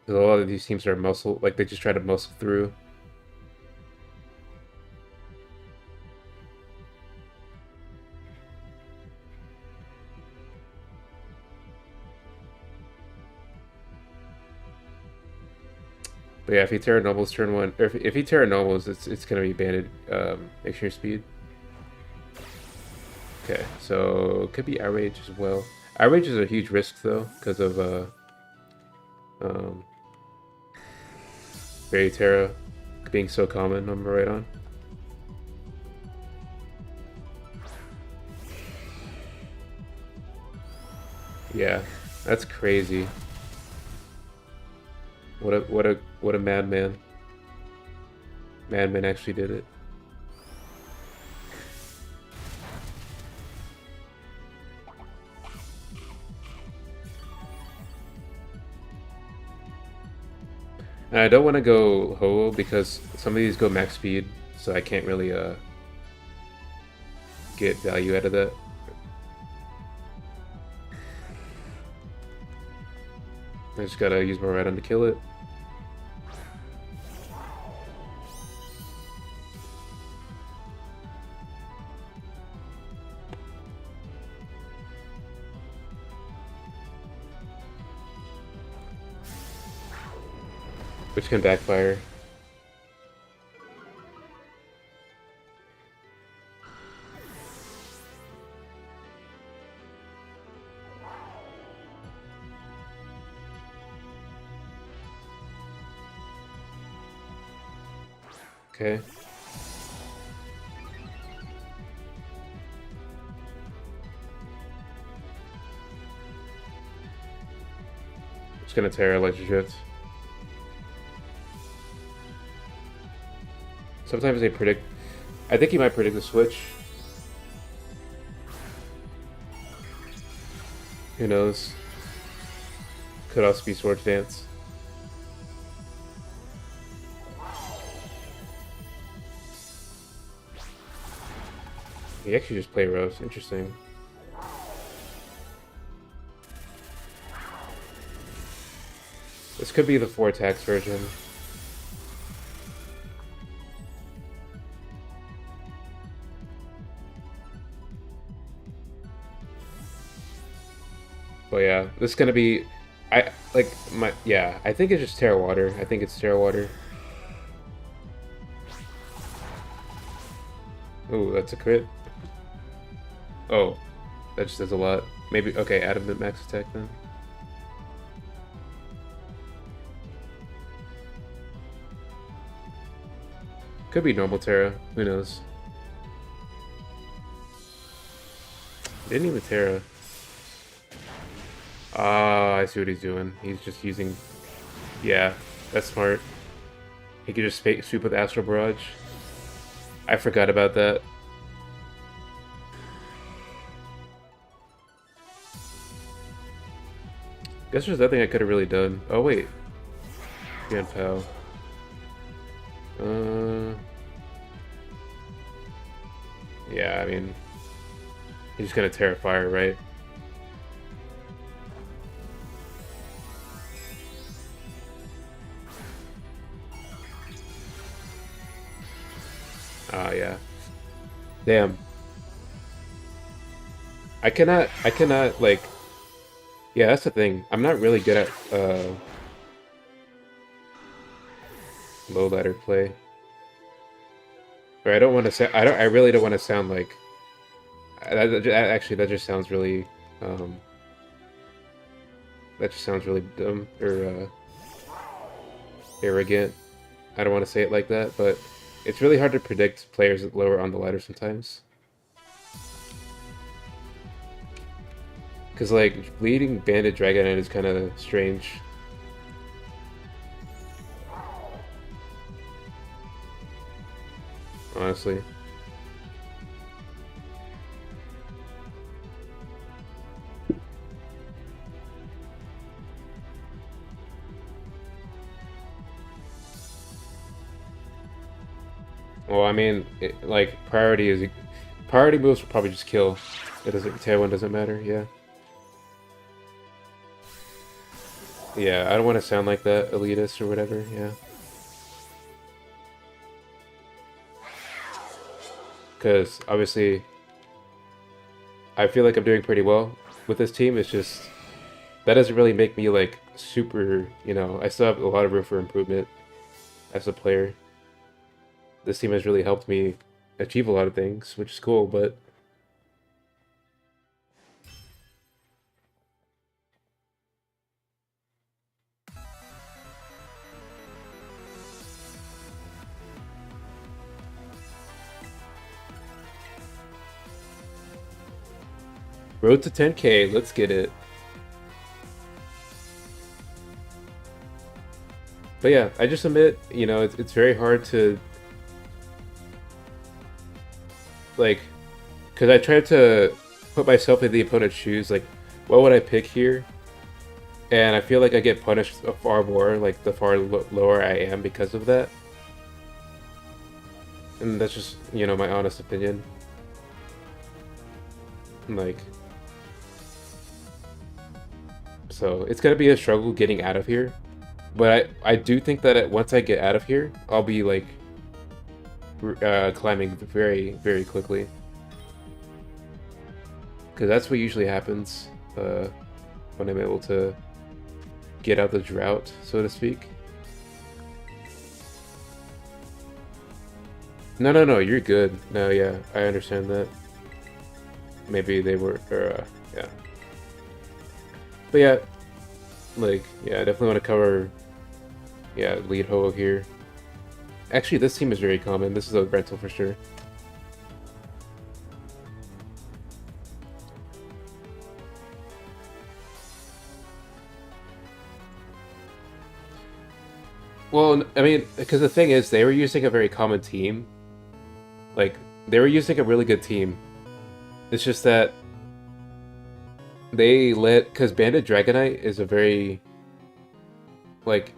Because a lot of these teams are muscle, like they just try to muscle through. But yeah, if he Terra Nobles turn one, or if he Terra Nobles, it's gonna be banded extreme speed. Okay, so it could be Outrage as well. Outrage is a huge risk though, because of Fairy Terra being so common on Miraidon. Yeah, that's crazy. What a madman. Madman actually did it. And I don't want to go Ho because some of these go max speed, so I can't really get value out of that. I just gotta use my Miraidon to kill it. Which can backfire. Okay. Just gonna tear Electric Drift. Sometimes they predict. I think he might predict the switch. Who knows? Could also be Swords Dance. He actually just play Rose. Interesting. This could be the 4 attacks version. But yeah, this is gonna be, I think it's just Terra Water. I think it's Terra Water. Ooh, that's a crit. Oh, that just does a lot. Maybe, okay, add him at max attack then. Could be normal Terra, who knows. Didn't even Terra. Ah, I see what he's doing. He's just using... Yeah, that's smart. He could just sweep with Astral Barrage. I forgot about that. Guess there's nothing I could have really done. Oh, wait. Grand Pal. Yeah, I mean... He's gonna Terra Fire, right? Ah, yeah. Damn. I cannot, like... Yeah, that's the thing. I'm not really good at, low ladder play. Or I don't want to say... I really don't want to sound like... Actually, that just sounds really, that just sounds really dumb, or, arrogant. I don't want to say it like that, but it's really hard to predict players lower on the ladder sometimes. Because, like, leading Bandit Dragonite is kind of strange. Honestly. Well, I mean, like, priority moves will probably just kill. It doesn't, tail one doesn't matter, yeah. Yeah, I don't want to sound like that elitist or whatever, yeah. Because, obviously, I feel like I'm doing pretty well with this team. It's just, that doesn't really make me, like, super, you know, I still have a lot of room for improvement as a player. This team has really helped me achieve a lot of things, which is cool, but... Road to 10K, let's get it. But yeah, I just admit, you know, it's very hard to... Like, because I tried to put myself in the opponent's shoes, like, what would I pick here? And I feel like I get punished far more, like, the far lower I am because of that. And that's just, you know, my honest opinion. Like... So, it's gonna be a struggle getting out of here. But I do think that once I get out of here, I'll be, like, climbing very, very quickly. Because that's what usually happens when I'm able to get out the drought, so to speak. No, you're good. No, yeah, I understand that. Maybe they were, yeah. But yeah, like, yeah, I definitely want to cover, yeah, lead Ho here. Actually, this team is very common. This is a rental for sure. Well, I mean, because the thing is, they were using a very common team. Like, they were using a really good team. It's just that they because Bandit Dragonite is a very, like,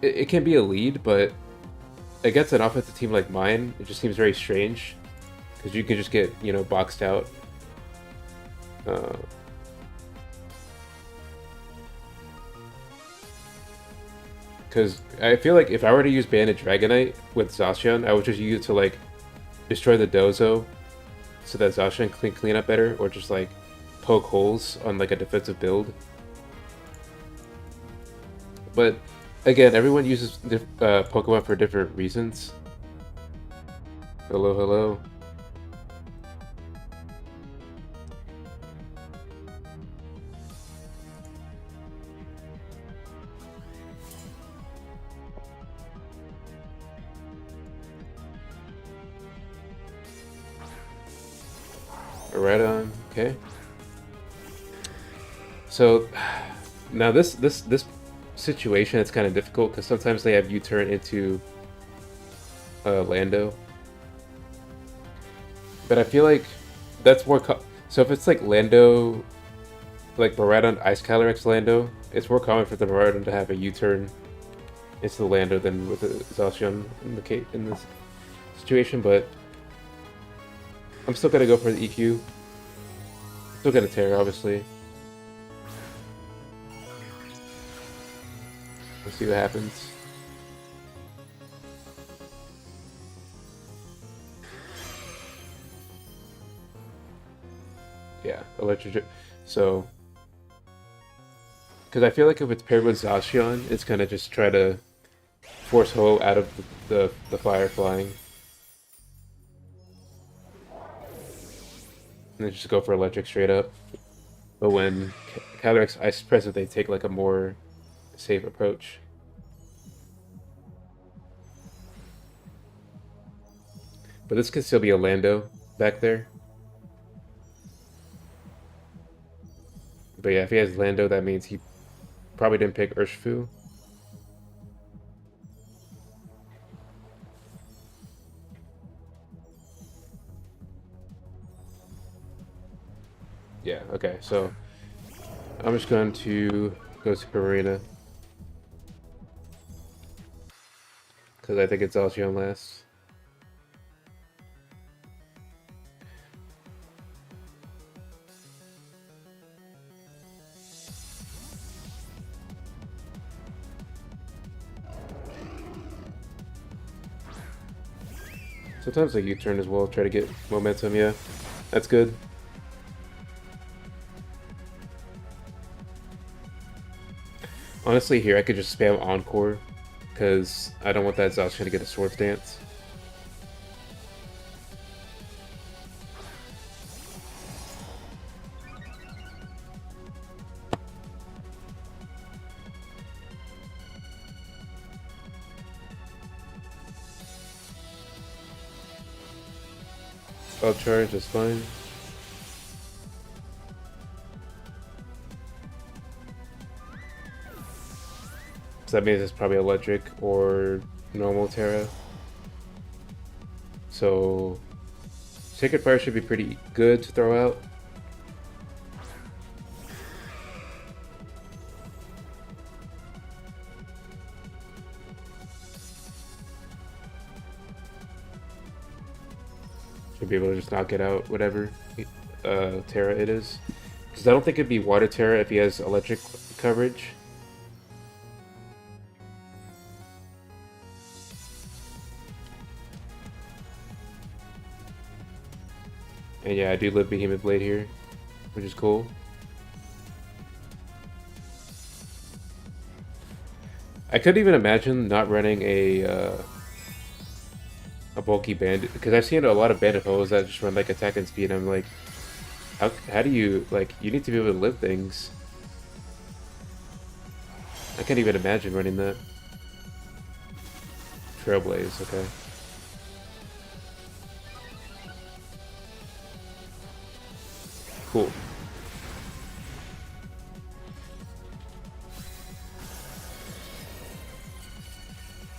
it can be a lead, but against an offensive team like mine, it just seems very strange. because you can just get, you know, boxed out. Because I feel like if I were to use Banded Dragonite with Zacian, I would just use it to like destroy the Dozo so that Zacian can clean up better, or just like poke holes on like a defensive build. But again, everyone uses Pokemon for different reasons. Hello, hello. Right on. Okay. So now this situation is kind of difficult because sometimes they have you turn into Lando, but I feel like that's more. So if it's like Lando, like Baradon Ice Calyrex Lando, it's more common for the Baradon to have a U-turn into the Lando than with the Zacian in this situation. But I'm still gonna go for the EQ. Still gonna tear, obviously. Let's see what happens. Yeah, electric. So, because I feel like if it's paired with Zacian, it's gonna just try to force Ho out of the fire flying. And then just go for electric straight up. But when Calyrex Ice Press it, they take like a more safe approach. But this could still be a Lando back there. But yeah, if he has Lando, that means he probably didn't pick Urshifu. Yeah, okay, so I'm just going to go Super Arena. Because I think it's Zacian last. Sometimes a U-turn as well, try to get momentum, yeah. That's good. Honestly, here I could just spam Encore, because I don't want that Zacian to get a Swords Dance. I'll charge, that's fine. So that means it's probably electric or normal Terra. So Sacred Fire should be pretty good to throw out. Should be able to just knock it out, whatever Terra it is. Because I don't think it'd be Water Terra if he has electric coverage. And yeah, I do live Behemoth Blade here, which is cool. I could even imagine not running a bulky bandit, because I've seen a lot of bandit hoes that just run like attack and speed. And I'm like, how do you, like, you need to be able to live things. I can't even imagine running that. Trailblaze, okay. Cool.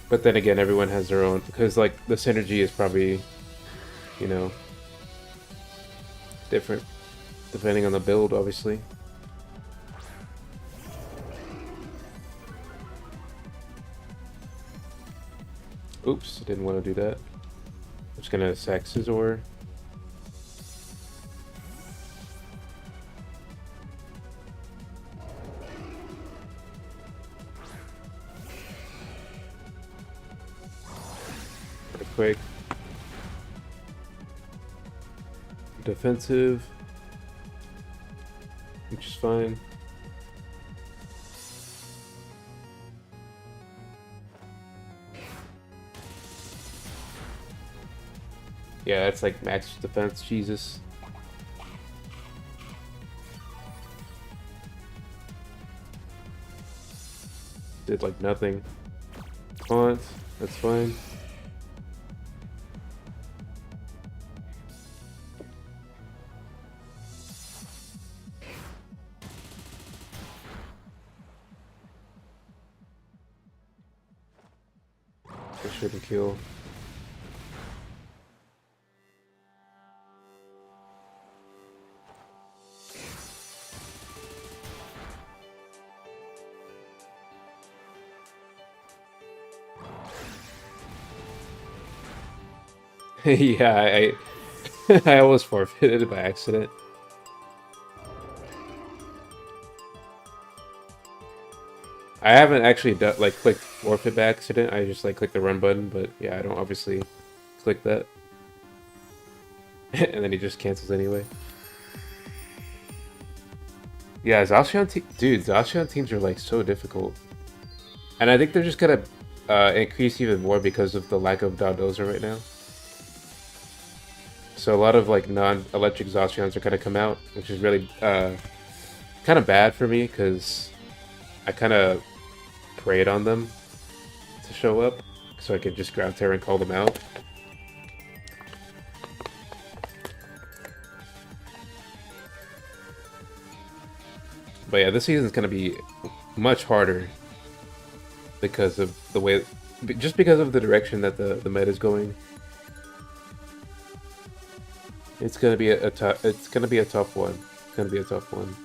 But then again, everyone has their own, because like the synergy is probably, you know, different depending on the build, obviously. Oops, didn't want to do that. I'm just gonna sack Scizor. Earthquake. Defensive, which is fine. Yeah, that's like max defense, Jesus. Did like nothing. Taunt, that's fine. I shouldn't kill. Yeah, I I almost forfeited by accident. I haven't actually done, like, clicked forfeit by accident. I just like click the run button, but yeah, I don't obviously click that. And then he just cancels anyway. Yeah, dude, Zacian teams are like so difficult. And I think they're just gonna increase even more because of the lack of Daldoza right now. So a lot of like non-electric Zacians are gonna come out, which is really kind of bad for me because I kind of preyed on them to show up so I could just grab Terra and call them out. But yeah, this season's gonna be much harder because of the way, just because of the direction that the meta is going. It's gonna be a tough. It's gonna be a tough one. It's gonna be a tough one.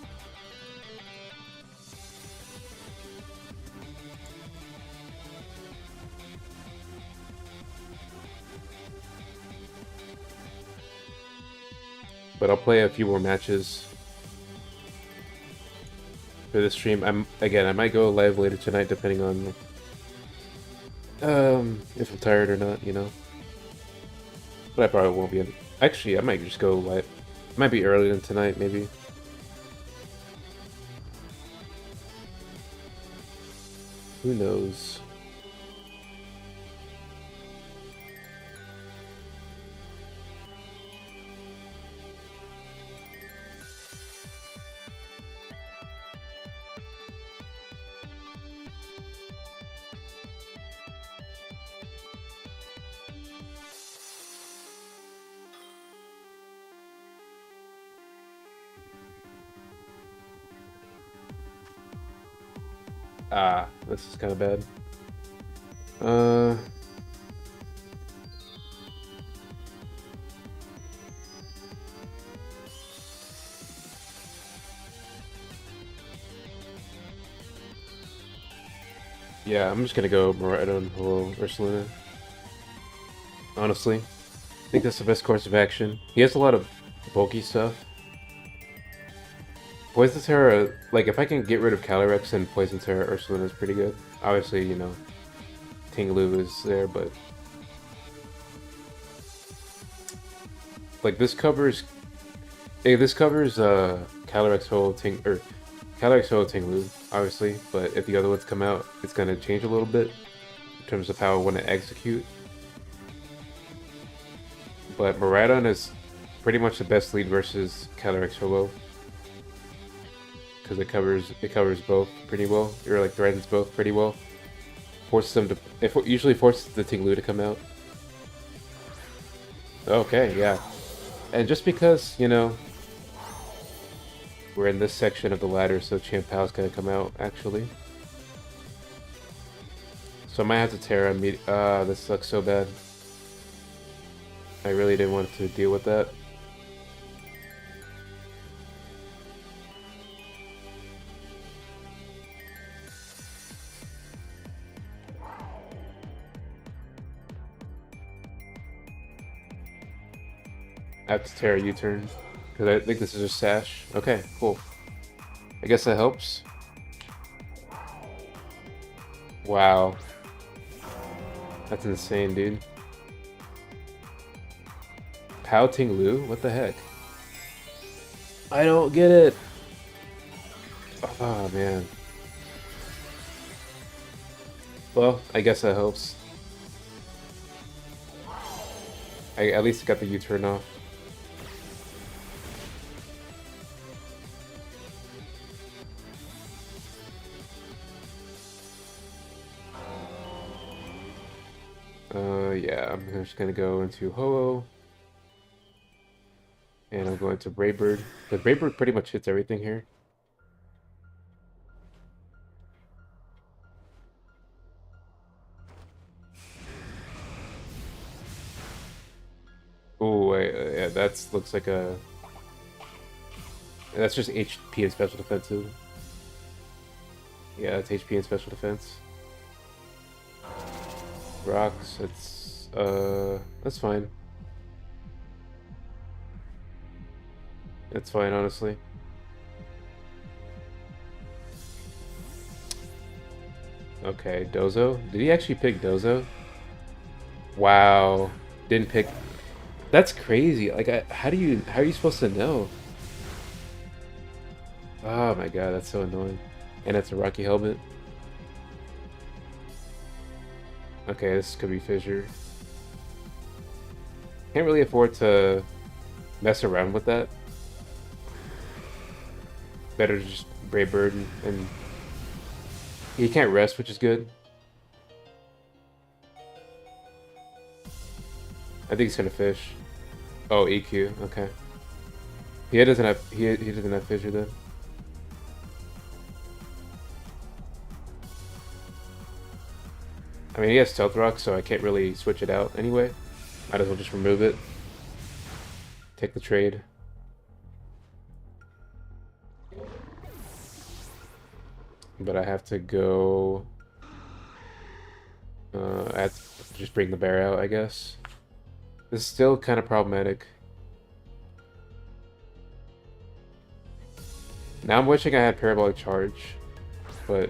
But I'll play a few more matches for this stream. I might go live later tonight, depending on if I'm tired or not, you know. But I probably won't be. Actually, I might just go live. It might be earlier than tonight, maybe. Who knows? Ah, this is kind of bad. Yeah, I'm just gonna go Maridon or Ursulina. Honestly, I think that's the best course of action. He has a lot of bulky stuff. Poison Terra, like, if I can get rid of Calyrex and Poison Terra, Ursulina is pretty good. Obviously, you know, Tinglu is there, but like this covers Calyrex Ho Tinglu, obviously, but if the other ones come out, it's gonna change a little bit in terms of how I want to execute. But Maridon is pretty much the best lead versus Calyrex Ho, because it covers both pretty well, or like threatens both pretty well. Forces them to, usually forces the Tinglu to come out. Okay, yeah. And just because, you know, we're in this section of the ladder, so Champow's gonna come out, actually. So I might have to Terra this sucks so bad. I really didn't want to deal with that. I have to Terra U-turn, because I think this is a Sash. Okay, cool. I guess that helps. Wow. That's insane, dude. How Ting Lu? What the heck? I don't get it. Oh man. Well, I guess that helps. I at least got the U-turn off. Yeah, I'm just gonna go into Ho-Oh. And I'm going to Braybird. Because Braybird pretty much hits everything here. Oh, wait, yeah, that looks like a... That's just HP and special defensive. Yeah, that's HP and special defense. Rocks, that's fine. That's fine, honestly. Okay, Dozo? Did he actually pick Dozo? Wow. Didn't pick... That's crazy. Like, how are you supposed to know? Oh my god, that's so annoying. And it's a Rocky helmet. Okay, this could be Fissure. Can't really afford to mess around with that. Better to just Brave Bird and he can't rest, which is good. I think he's gonna fish. Oh, EQ. Okay. He doesn't have Fissure then. I mean, he has Stealth Rock, so I can't really switch it out anyway. Might as well just remove it. Take the trade. But I have to go... I have to just bring the bear out, I guess. This is still kind of problematic. Now I'm wishing I had Parabolic Charge, but...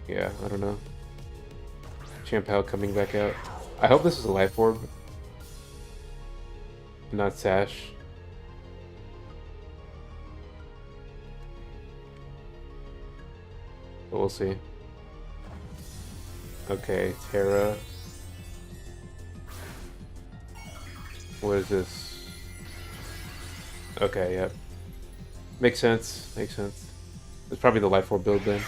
Yeah, I don't know. Champao coming back out. I hope this is a Life Orb. Not Sash. But we'll see. Okay, Terra. What is this? Okay, yep. Makes sense. Makes sense. It's probably the Life Orb build then.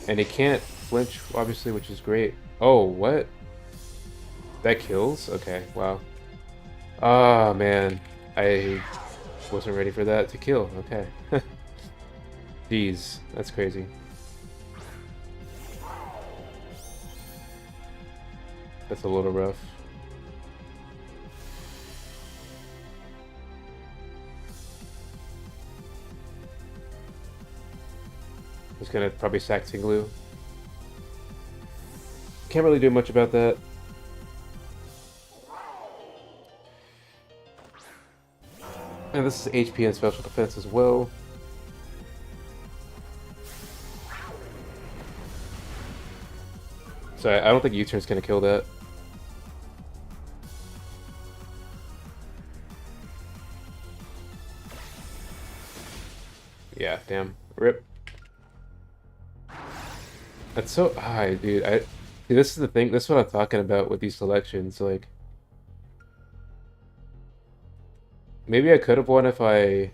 And he can't flinch, obviously, which is great. Oh, what? That kills? Okay, wow. Ah, man. I wasn't ready for that to kill. Okay. Jeez, that's crazy. That's a little rough. He's gonna probably sack Tinglu. Can't really do much about that. And this is HP and special defense as well. So I don't think U-turn's gonna kill that. Yeah, damn. Rip. That's so high, dude. See, this is the thing. This is what I'm talking about with these selections. Like, maybe I could have won if I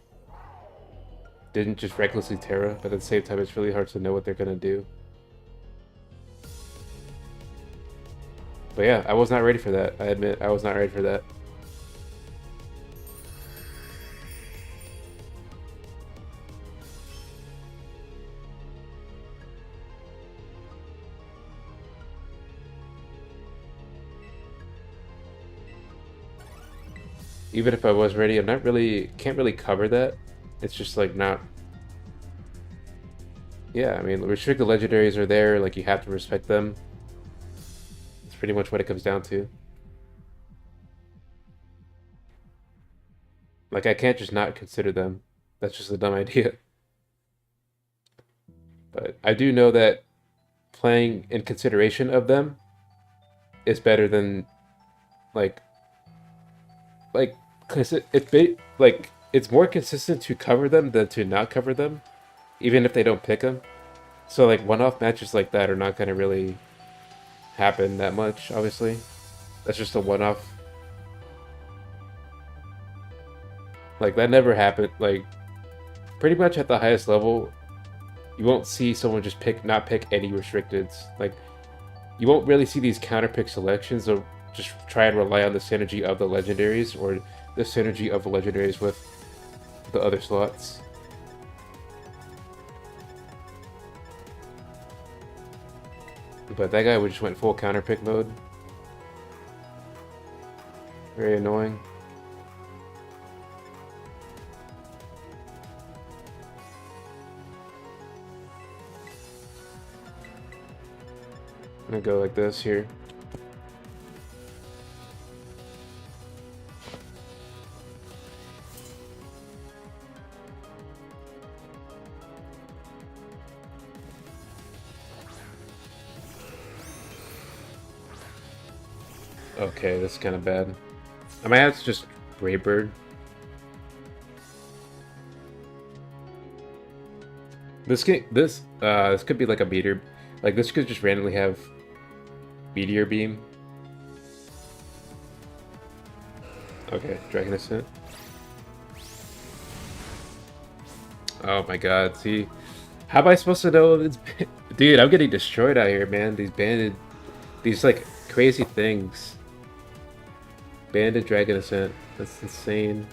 didn't just recklessly Terra, but at the same time, it's really hard to know what they're gonna do. But yeah, I was not ready for that. I admit, I was not ready for that. Even if I was ready, I'm not really, can't really cover that. It's just like not... Yeah, I mean, restricted legendaries are there, like you have to respect them. That's pretty much what it comes down to. Like, I can't just not consider them. That's just a dumb idea. But I do know that playing in consideration of them is better than like because it's more consistent to cover them than to not cover them, even if they don't pick them. So like one-off matches like that are not gonna really happen that much. Obviously, that's just a one-off. Like that never happened. Like pretty much at the highest level, you won't see someone just not pick any restricteds. Like you won't really see these counter pick selections or just try and rely on the synergy of the legendaries or the synergy of the legendaries with the other slots. But that guy just went full counter pick mode. Very annoying. I'm gonna go like this here. Okay, this is kind of bad. I might have to just Brave Bird. This could be like a meteor. Like this could just randomly have meteor beam. Okay, Dragon Ascent. Oh my god, see. How am I supposed to know it's... Dude, I'm getting destroyed out here, man. These banded... These, like, crazy things. Banded Dragon Ascent. That's insane.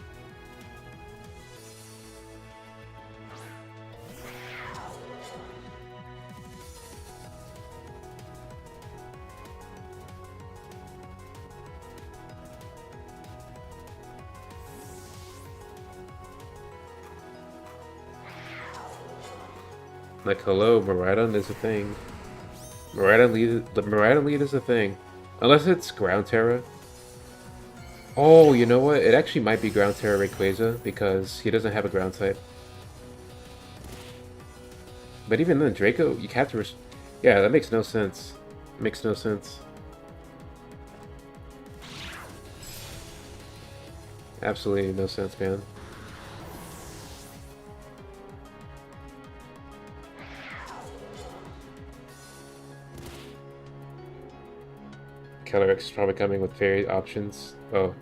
Like, hello, Miraidon is a thing. Miraidon lead is a thing. Unless it's Ground Terra. Oh, you know what? It actually might be Ground Terra Rayquaza because he doesn't have a ground type. But even then, Draco, you have to... Yeah, that makes no sense. Makes no sense. Absolutely no sense, man. Calyrex is probably coming with fairy options. Oh.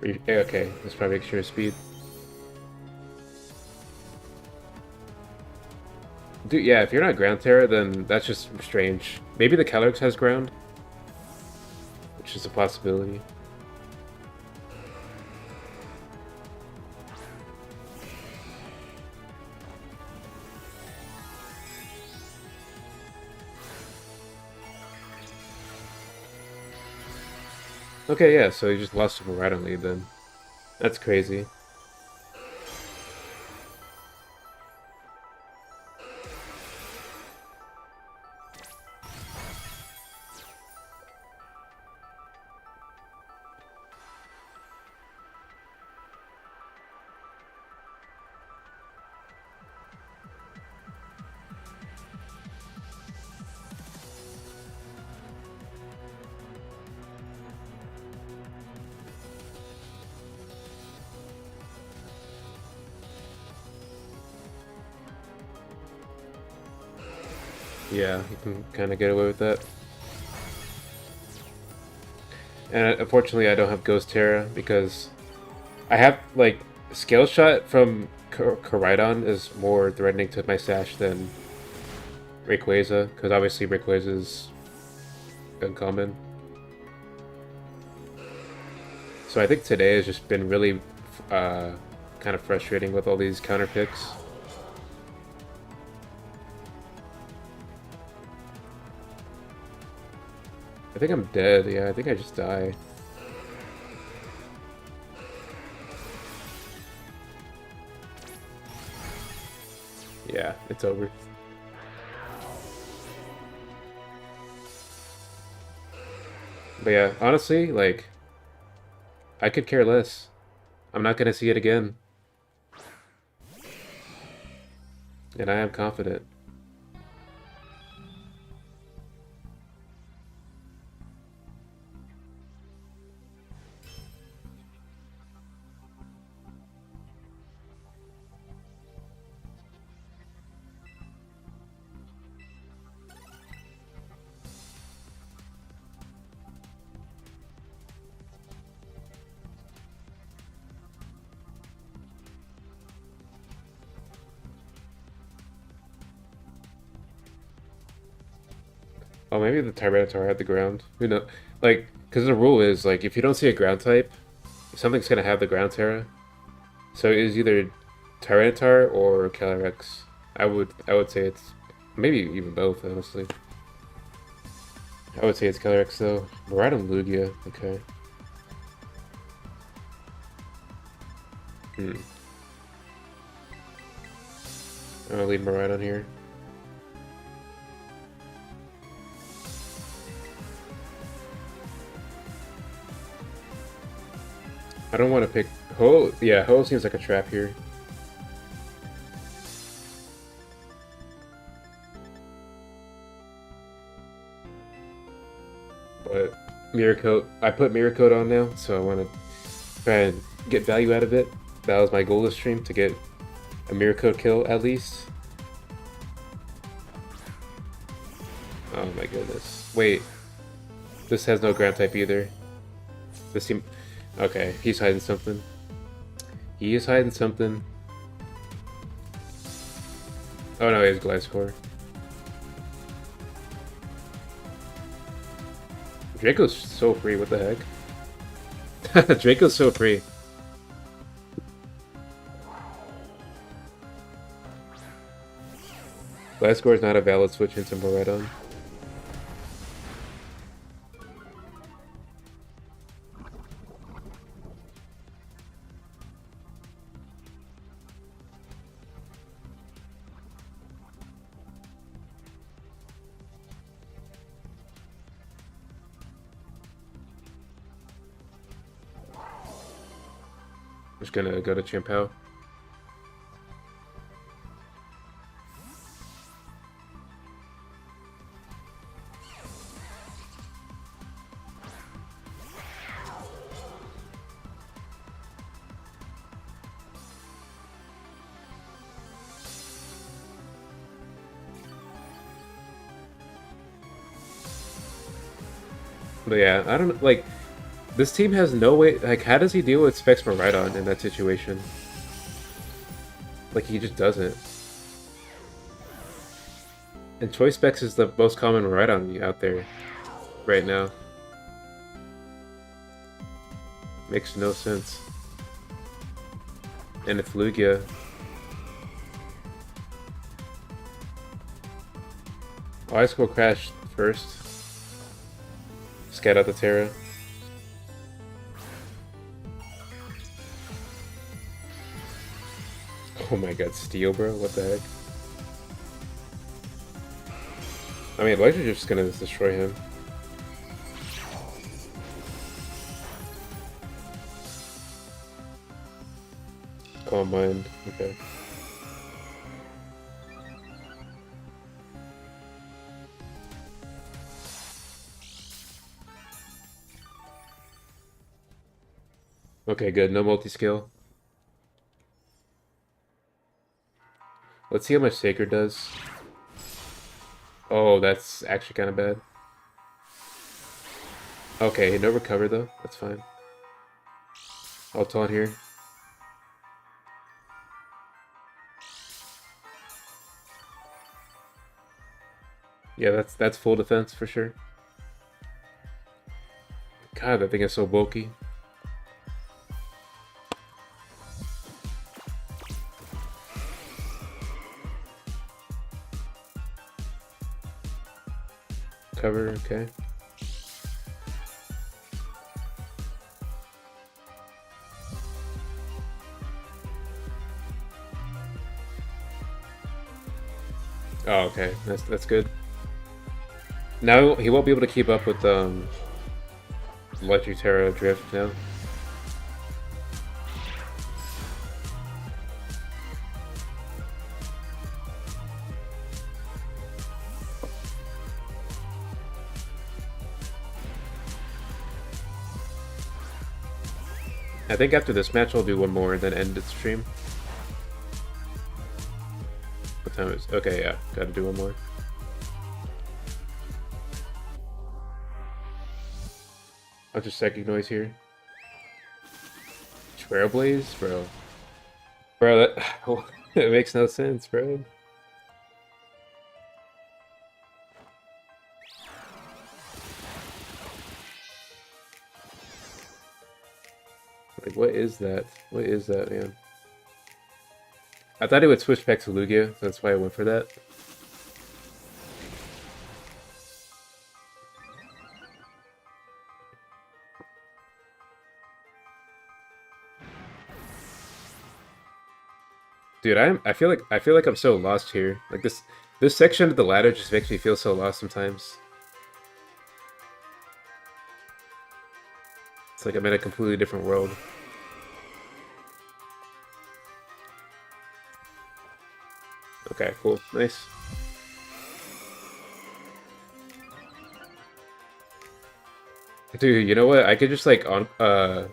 Okay, that's probably extra speed. Dude, yeah, if you're not Ground Terra, then that's just strange. Maybe the Calyrex has ground, which is a possibility. Okay, yeah, so he just lost to Miraidon lead then. That's crazy. Yeah, you can kind of get away with that. And unfortunately, I don't have Ghost Terra because I have, like, Scale Shot from Koraidon is more threatening to my stash than Rayquaza, because obviously Rayquaza is uncommon. So I think today has just been really kind of frustrating with all these counter picks. I think I'm dead. Yeah, I think I just die. Yeah, it's over. But yeah, honestly, like, I could care less. I'm not gonna see it again. And I am confident. Oh, maybe the Tyranitar had the ground. Who knows? Like, because the rule is, like, if you don't see a ground type, something's gonna have the ground Terra. So it's either Tyranitar or Calyrex. I would say it's maybe even both, honestly. I would say it's Calyrex though. Miraidon Lugia, okay. I'm gonna leave Miraidon here. I don't want to pick Ho. Yeah, Ho seems like a trap here. But Mirror Coat, I put Mirror Coat on now, so I want to try and get value out of it. That was my goal this stream, to get a Mirror Coat kill at least. Oh my goodness. Wait. This has no ground type either. This team... Okay, he's hiding something. He is hiding something. Oh no, he has Gliscor. Draco's so free, what the heck? Draco's so free. Gliscor is not a valid switch into Miraidon. Just gonna go to Chimpao. But yeah, I don't like. This team has no way. Like, how does he deal with Specs Miraidon in that situation? Like, he just doesn't. And Choice Specs is the most common Miraidon out there right now. Makes no sense. And it's Lugia. Oh, Ice Cold Crash first. Scat out the Terra. Oh my god, Steel, bro? What the heck? I mean, Electro's just gonna destroy him. Calm Mind, okay. Okay, good. No multi-skill. Let's see how much Sacred does. Oh, that's actually kind of bad. Okay, no recover though. That's fine. I'll taunt here. Yeah, that's full defense for sure. God, that thing is so bulky. Cover, okay. Oh, okay. That's good. Now he won't be able to keep up with Electric Terra Drift now. I think after this match I'll do one more and then end the stream. What time is it? Okay, yeah, gotta do one more. I'll just Psychic Noise here. Trailblaze? Bro. Bro, that it makes no sense, bro. Like, what is that? What is that, man? I thought it would switch back to Lugia, so that's why I went for that. Dude, I feel like I'm so lost here. Like this section of the ladder just makes me feel so lost sometimes. It's like I'm in a completely different world. Okay, cool. Nice. Dude, you know what? I could just like I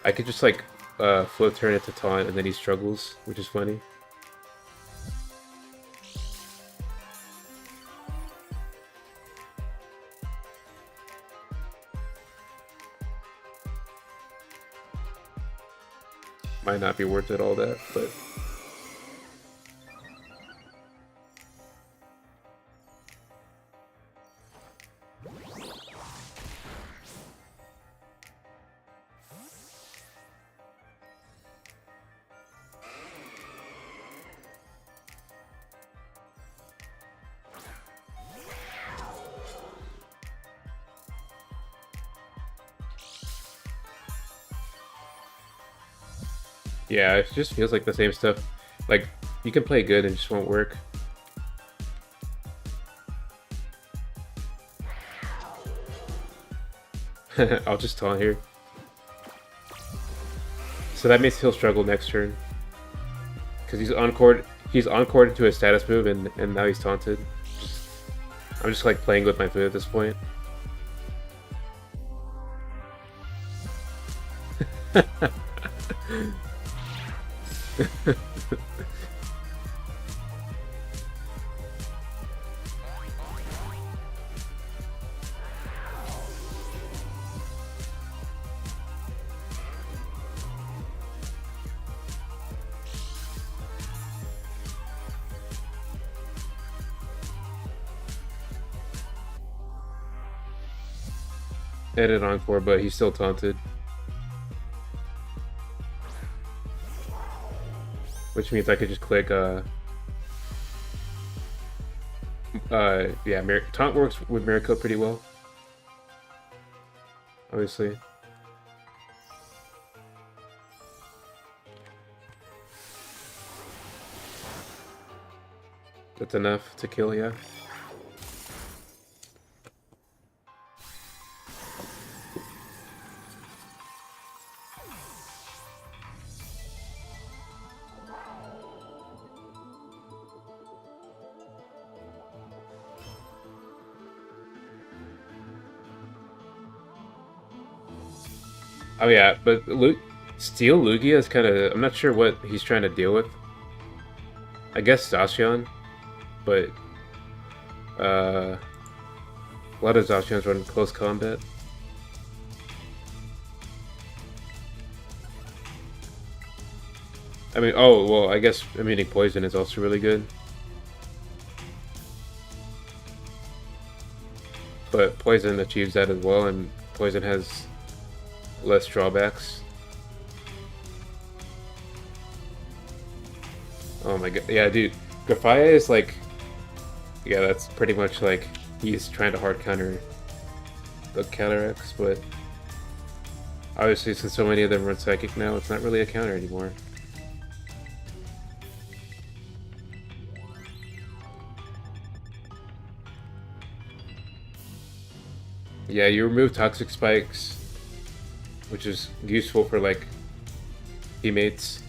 could just like float turn into taunt and then he struggles, which is funny. Might not be worth it all that, but yeah, it just feels like the same stuff. Like you can play good and it just won't work. I'll just taunt here. So that means he'll struggle next turn. Because he's encored into a status move and now he's taunted. I'm just like playing with my food at this point. Edit encore, but he's still taunted. Which means I could just click, yeah, taunt works with Miracle pretty well. Obviously. That's enough to kill, yeah. Oh yeah, but Steel Lugia is kind of... I'm not sure what he's trying to deal with. I guess Zacian, but... a lot of Zacians run close combat. I mean, oh, well, I guess emitting poison is also really good. But poison achieves that as well, and poison has less drawbacks. Oh my god, yeah, dude. Grafia is like... Yeah, that's pretty much like he's trying to hard counter the counter-X, but obviously since so many of them run Psychic now, it's not really a counter anymore. Yeah, you remove Toxic Spikes, which is useful for like teammates.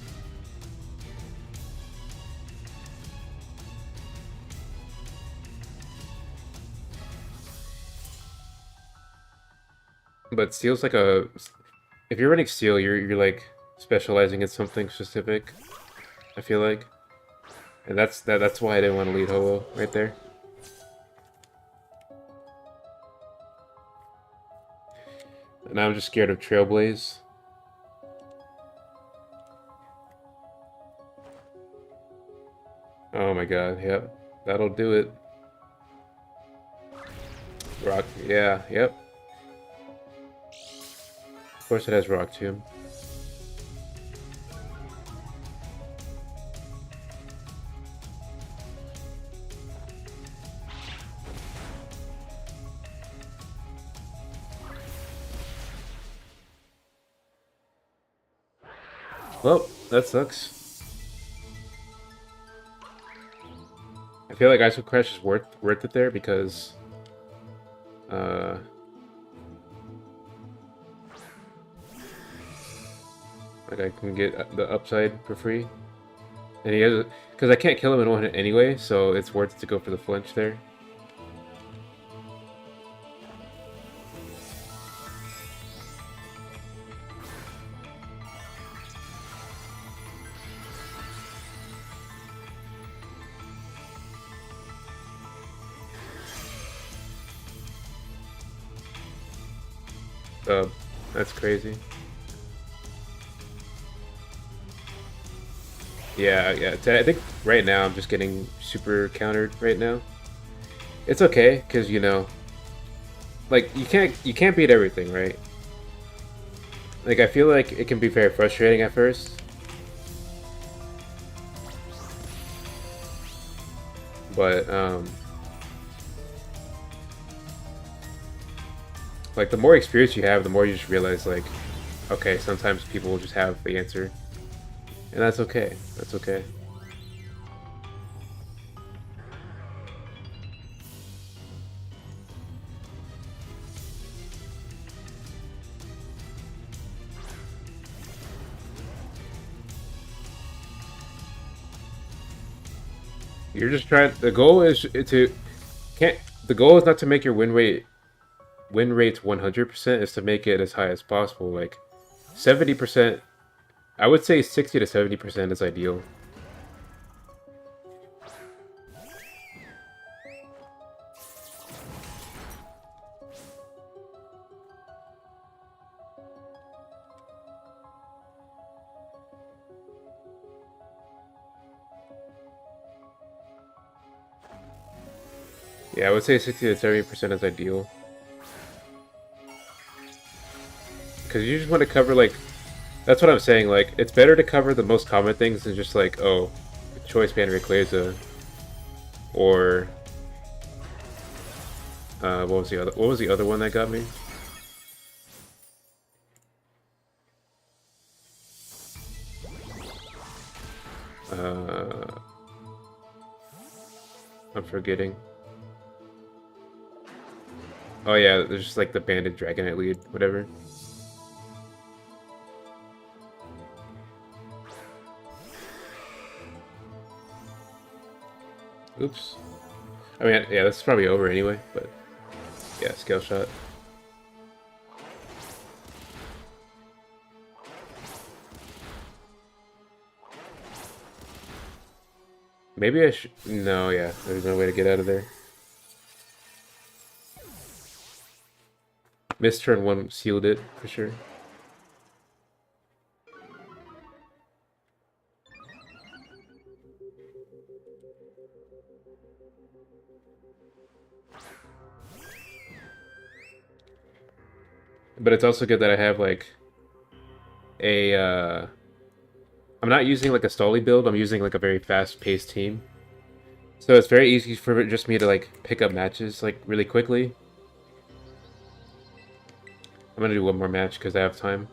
But Steel's like a... If you're running Steel, you're like specializing in something specific, I feel like. And that's why I didn't want to lead Ho-Oh right there. And now I'm just scared of Trailblaze. Oh my god, yep. That'll do it. Rock, yeah, yep. Of course it has Rock Tomb. Well, that sucks. I feel like Iso Crash is worth it there because uh like I can get the upside for free. And he has because I can't kill him in one hit anyway, so it's worth it to go for the flinch there. That's crazy. Yeah. I think right now I'm just getting super countered right now. It's okay, cause you know, like you can't beat everything, right? Like I feel like it can be very frustrating at first, but like the more experience you have, the more you just realize like, okay, sometimes people will just have the answer, and that's okay. That's okay. You're just trying. The goal is to can't. The goal is not to make your win rates 100%. Is to make it as high as possible. Like 70%. I would say 60 to 70% is ideal. Yeah, I would say 60 to 70% is ideal. Because you just want to cover, like, that's what I'm saying, like, it's better to cover the most common things than just, like, oh, Choice Band Rayquaza, or, what was the other one that got me? I'm forgetting. Oh yeah, there's just, like, the Banded Dragonite lead, whatever. Oops. I mean, yeah, this is probably over anyway, but yeah, Scale Shot. Maybe I should... No, yeah, there's no way to get out of there. Missed turn 1 sealed it, for sure. But it's also good that I have, like, a, I'm not using, like, a stally build, I'm using, like, a very fast-paced team. So it's very easy for just me to, like, pick up matches, like, really quickly. I'm gonna do one more match because I have time.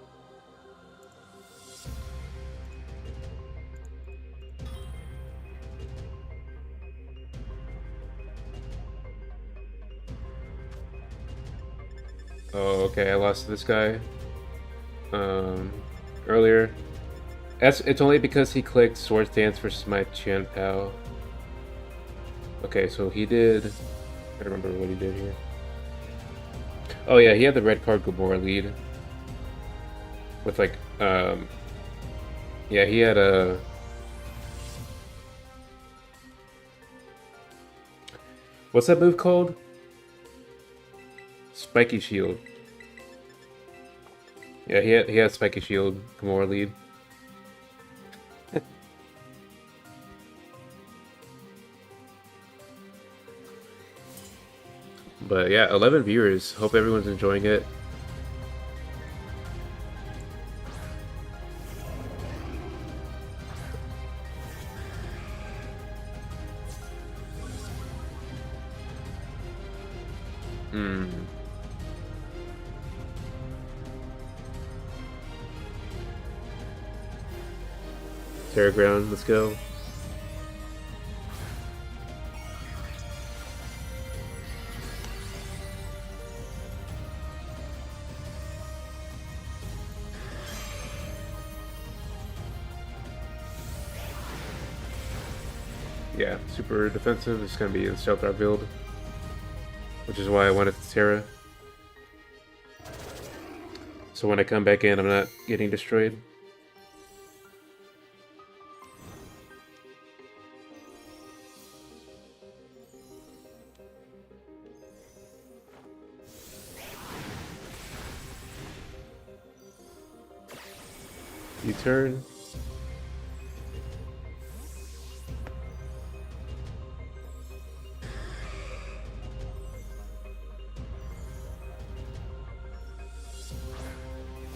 Oh, okay, I lost to this guy. Earlier. It's only because he clicked Swords Dance versus my Qian Pao. Okay, so he did... I don't remember what he did here. Oh yeah, he had the red card Gomorrah lead. With like, yeah, he had a... What's that move called? Spiky Shield. Yeah, he had Spiky Shield, Gomorrah lead. But yeah, 11 viewers. Hope everyone's enjoying it. Terra Ground, let's go. Yeah, super defensive. It's gonna be in Stealth Art build, which is why I wanted to Terra. So when I come back in, I'm not getting destroyed. U-turn.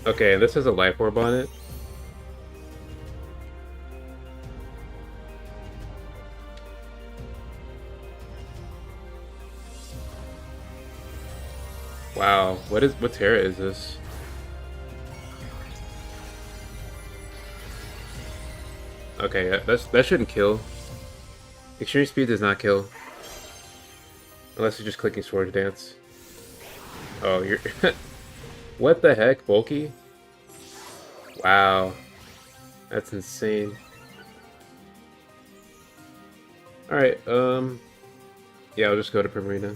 Okay, this has a life orb on it. Wow, what Terra is this? Okay, that shouldn't kill. Extreme speed does not kill. Unless you're just clicking Swords Dance. Oh, you're... What the heck, bulky? Wow. That's insane. Alright, yeah, I'll just go to Primarina.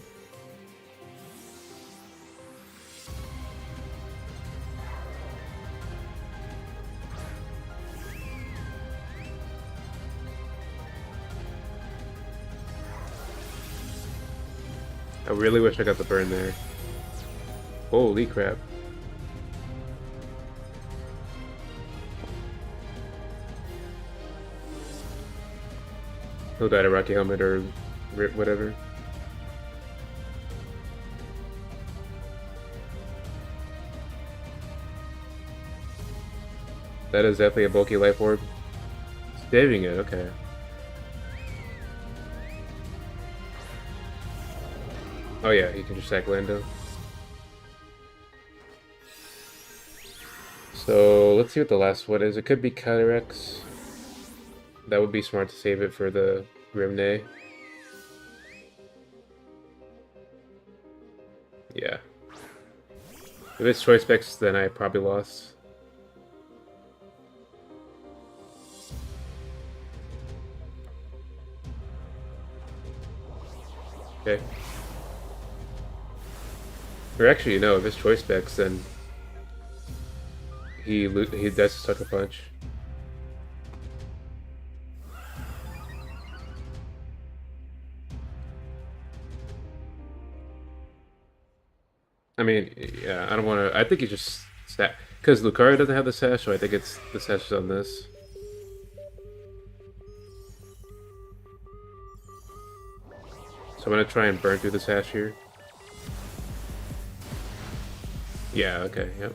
I really wish I got the burn there. Holy crap. He'll die to Rocky Helmet or whatever. That is definitely a bulky life orb. Saving it, okay. Oh yeah, you can just sack Lando. So let's see what the last one is. It could be Calyrex. That would be smart to save it for the Grimnay. Yeah. If it's Choice Specs, then I probably lost. Okay. Or actually, no, if it's Choice Specs, then he does Sucker Punch. I mean, yeah, I don't want to. I think he just stat because Lucario doesn't have the sash, so I think it's the sash on this. So I'm gonna try and burn through the sash here. Yeah. Okay. Yep.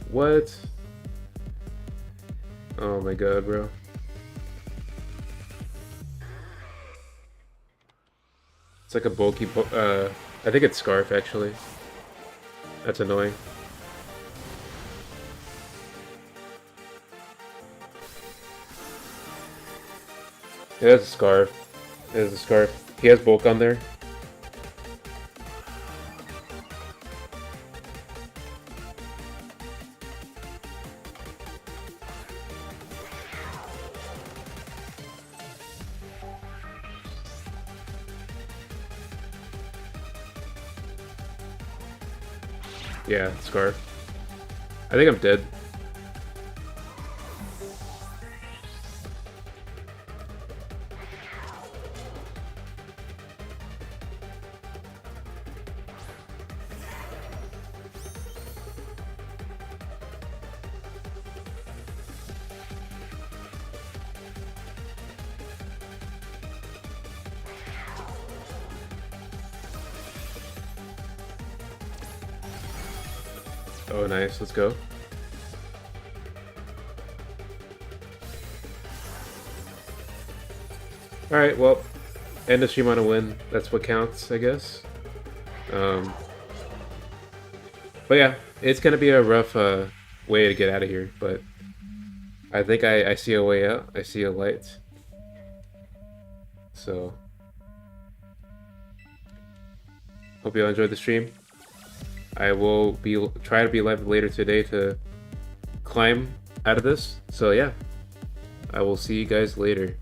What? Oh my god, bro. It's like a bulky, I think it's Scarf, actually. That's annoying. It has a Scarf. It has a Scarf. He has Bulk on there. Yeah, Scarf. I think I'm dead. Oh, nice. Let's go. Alright, well, end of stream on a win. That's what counts, I guess. But yeah, it's gonna be a rough way to get out of here, but I think I see a way out. I see a light. So, hope you all enjoyed the stream. I will try to be live later today to climb out of this. So yeah, I will see you guys later.